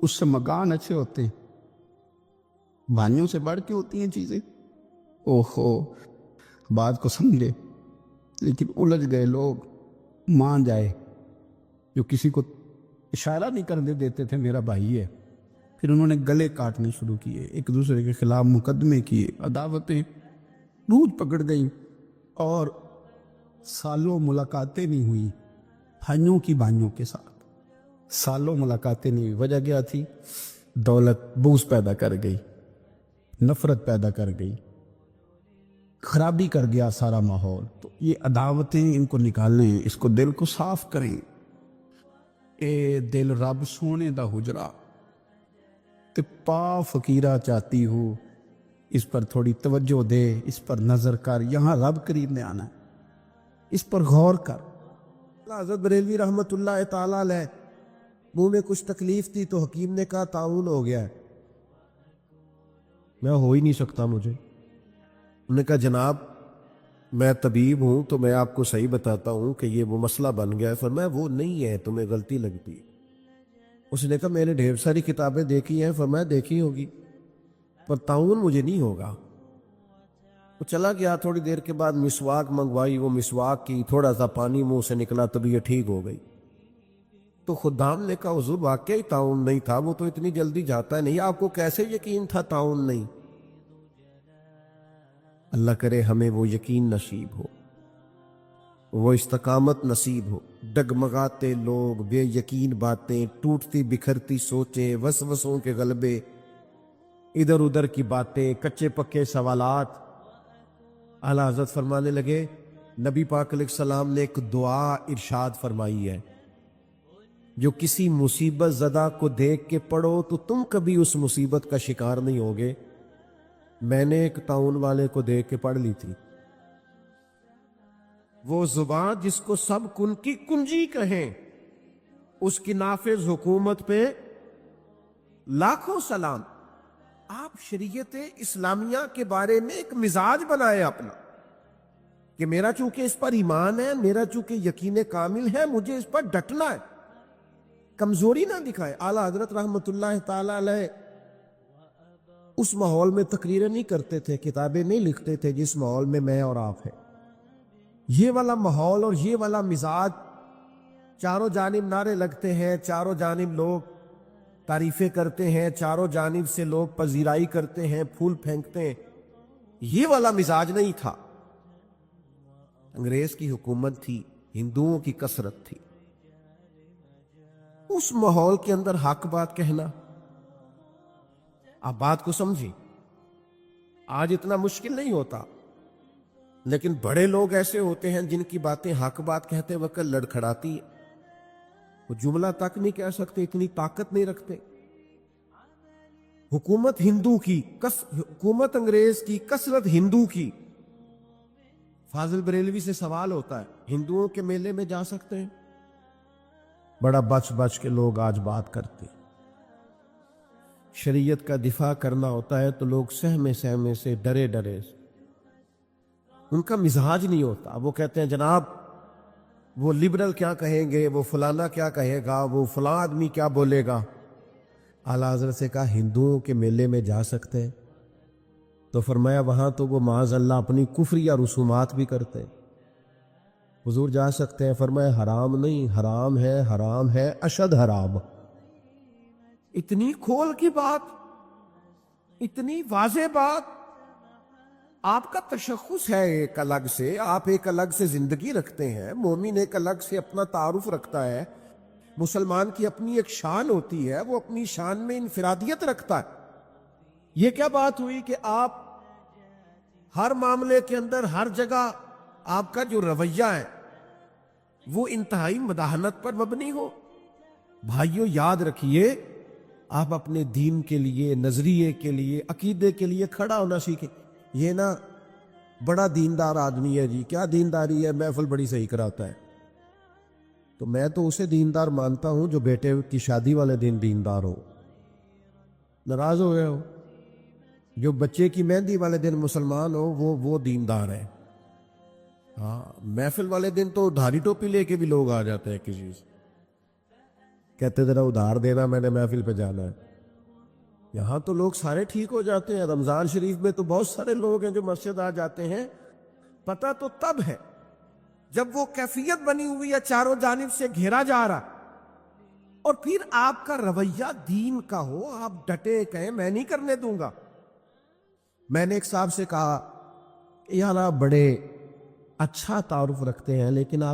اس سے مکان اچھے ہوتے ہیں، بھائیوں سے بڑھ کے ہوتی ہیں چیزیں. اوہو، بات کو سمجھے، لیکن الجھ گئے لوگ. مان جائے جو کسی کو اشارہ نہیں کرنے دیتے تھے میرا بھائی ہے، پھر انہوں نے گلے کاٹنے شروع کیے، ایک دوسرے کے خلاف مقدمے کیے، عداوتیں روز پکڑ گئیں، اور سالوں ملاقاتیں نہیں ہوئی بھائیوں کی بھائیوں کے ساتھ. سالوں ملاقاتیں نہیں ہوئی. وجہ کیا تھی؟ دولت بغض پیدا کر گئی، نفرت پیدا کر گئی، خرابی کر گیا سارا ماحول. تو یہ عداوتیں ان کو نکالیں، اس کو دل کو صاف کریں. اے دل رب سونے دا حجرا تے پا فقیرہ چاہتی ہوں، اس پر تھوڑی توجہ دے، اس پر نظر کر. یہاں رب قریب نے آنا ہے، اس پر غور کر. حضرت بریلوی رحمت اللہ تعالی علیہ منہ میں کچھ تکلیف تھی تو حکیم نے کہا تعاون ہو گیا ہے. میں ہو ہی نہیں سکتا مجھے. انہوں نے کہا جناب میں طبیب ہوں تو میں آپ کو صحیح بتاتا ہوں کہ یہ وہ مسئلہ بن گیا ہے. فرمایا وہ نہیں ہے، تمہیں غلطی لگتی ہے. اس نے کہا میں نے ڈھیر ساری کتابیں دیکھی ہیں. فرمایا دیکھی ہوگی پر تعاون مجھے نہیں ہوگا. وہ چلا گیا. تھوڑی دیر کے بعد مسواک منگوائی، وہ مسواک کی، تھوڑا سا پانی منہ سے نکلا، طبیعت ٹھیک ہو گئی. تو خدام نے کہا حضور واقعی تعاون نہیں تھا، وہ تو اتنی جلدی جاتا نہیں، آپ کو کیسے یقین تھا تعاون نہیں؟ اللہ کرے ہمیں وہ یقین نصیب ہو، وہ استقامت نصیب ہو. ڈگمگاتے لوگ، بے یقین باتیں، ٹوٹتی بکھرتی سوچیں، وسوسوں کے غلبے، ادھر ادھر کی باتیں، کچے پکے سوالات. اعلیٰ حضرت فرمانے لگے نبی پاک علیہ السلام نے ایک دعا ارشاد فرمائی ہے، جو کسی مصیبت زدہ کو دیکھ کے پڑھو تو تم کبھی اس مصیبت کا شکار نہیں ہوگے. میں نے ایک تعاون والے کو دیکھ کے پڑھ لی تھی. وہ زبان جس کو سب کن کی کنجی کہیں، اس کی نافذ حکومت پہ لاکھوں سلام. آپ شریعت اسلامیہ کے بارے میں ایک مزاج بنائے اپنا کہ میرا چونکہ اس پر ایمان ہے، میرا چونکہ یقین کامل ہے، مجھے اس پر ڈٹنا ہے، کمزوری نہ دکھائے. اعلیٰ حضرت رحمت اللہ تعالی علیہ اس ماحول میں تقریریں نہیں کرتے تھے، کتابیں نہیں لکھتے تھے جس ماحول میں میں اور آپ ہیں. یہ والا ماحول اور یہ والا مزاج، چاروں جانب نعرے لگتے ہیں، چاروں جانب لوگ تعریفیں کرتے ہیں، چاروں جانب سے لوگ پذیرائی کرتے ہیں، پھول پھینکتے ہیں، یہ والا مزاج نہیں تھا. انگریز کی حکومت تھی، ہندوؤں کی کثرت تھی. اس ماحول کے اندر حق بات کہنا، آپ بات کو سمجھیں. آج اتنا مشکل نہیں ہوتا، لیکن بڑے لوگ ایسے ہوتے ہیں جن کی باتیں حق بات کہتے وقت لڑکھڑاتی ہیں. وہ جملہ تک نہیں کہہ سکتے، اتنی طاقت نہیں رکھتے. حکومت ہندو کی، حکومت انگریز کی، کثرت ہندو کی. فاضل بریلوی سے سوال ہوتا ہے ہندوؤں کے میلے میں جا سکتے ہیں؟ بڑا بچ بچ کے لوگ آج بات کرتے. شریعت کا دفاع کرنا ہوتا ہے تو لوگ سہمے سہمے سے، ڈرے ڈرے سے. ان کا مزاج نہیں ہوتا. وہ کہتے ہیں جناب وہ لبرل کیا کہیں گے، وہ فلانا کیا کہے گا، وہ فلاں آدمی کیا بولے گا. اعلیٰ حضرت سے کہا ہندوؤں کے میلے میں جا سکتے ہیں؟ تو فرمایا وہاں تو وہ معاذ اللہ اپنی کفریہ رسومات بھی کرتے. حضور جا سکتے ہیں؟ فرمایا حرام نہیں، حرام ہے، حرام ہے، اشد حرام. اتنی کھول کی بات، اتنی واضح بات. آپ کا تشخص ہے ایک الگ سے، آپ ایک الگ سے زندگی رکھتے ہیں. مومن ایک الگ سے اپنا تعارف رکھتا ہے. مسلمان کی اپنی ایک شان ہوتی ہے، وہ اپنی شان میں انفرادیت رکھتا ہے. یہ کیا بات ہوئی کہ آپ ہر معاملے کے اندر، ہر جگہ آپ کا جو رویہ ہے وہ انتہائی مداحنت پر مبنی ہو؟ بھائیو یاد رکھیے، آپ اپنے دین کے لیے، نظریے کے لیے، عقیدے کے لیے کھڑا ہونا سیکھیں. یہ نا بڑا دیندار آدمی ہے جی، کیا دینداری ہے، محفل بڑی صحیح کراتا ہے. تو میں تو اسے دیندار مانتا ہوں جو بیٹے کی شادی والے دن دیندار ہو. ناراض ہو گئے ہو؟ جو بچے کی مہندی والے دن مسلمان ہو وہ دیندار ہے. ہاں، محفل والے دن تو دھاری ٹوپی لے کے بھی لوگ آ جاتے ہیں کسی سے. کہتے ذرا ادھار دینا، میں نے محفل پہ جانا ہے۔ یہاں تو لوگ سارے ٹھیک ہو جاتے ہیں، رمضان شریف میں تو بہت سارے لوگ ہیں جو مسجد آ جاتے ہیں۔ پتہ تو تب ہے جب وہ کیفیت بنی ہوئی ہے، چاروں جانب سے گھیرا جا رہا، اور پھر آپ کا رویہ دین کا ہو، آپ ڈٹے کہیں میں نہیں کرنے دوں گا۔ میں نے ایک صاحب سے کہا، یار آپ بڑے اچھا تعارف رکھتے ہیں لیکن آپ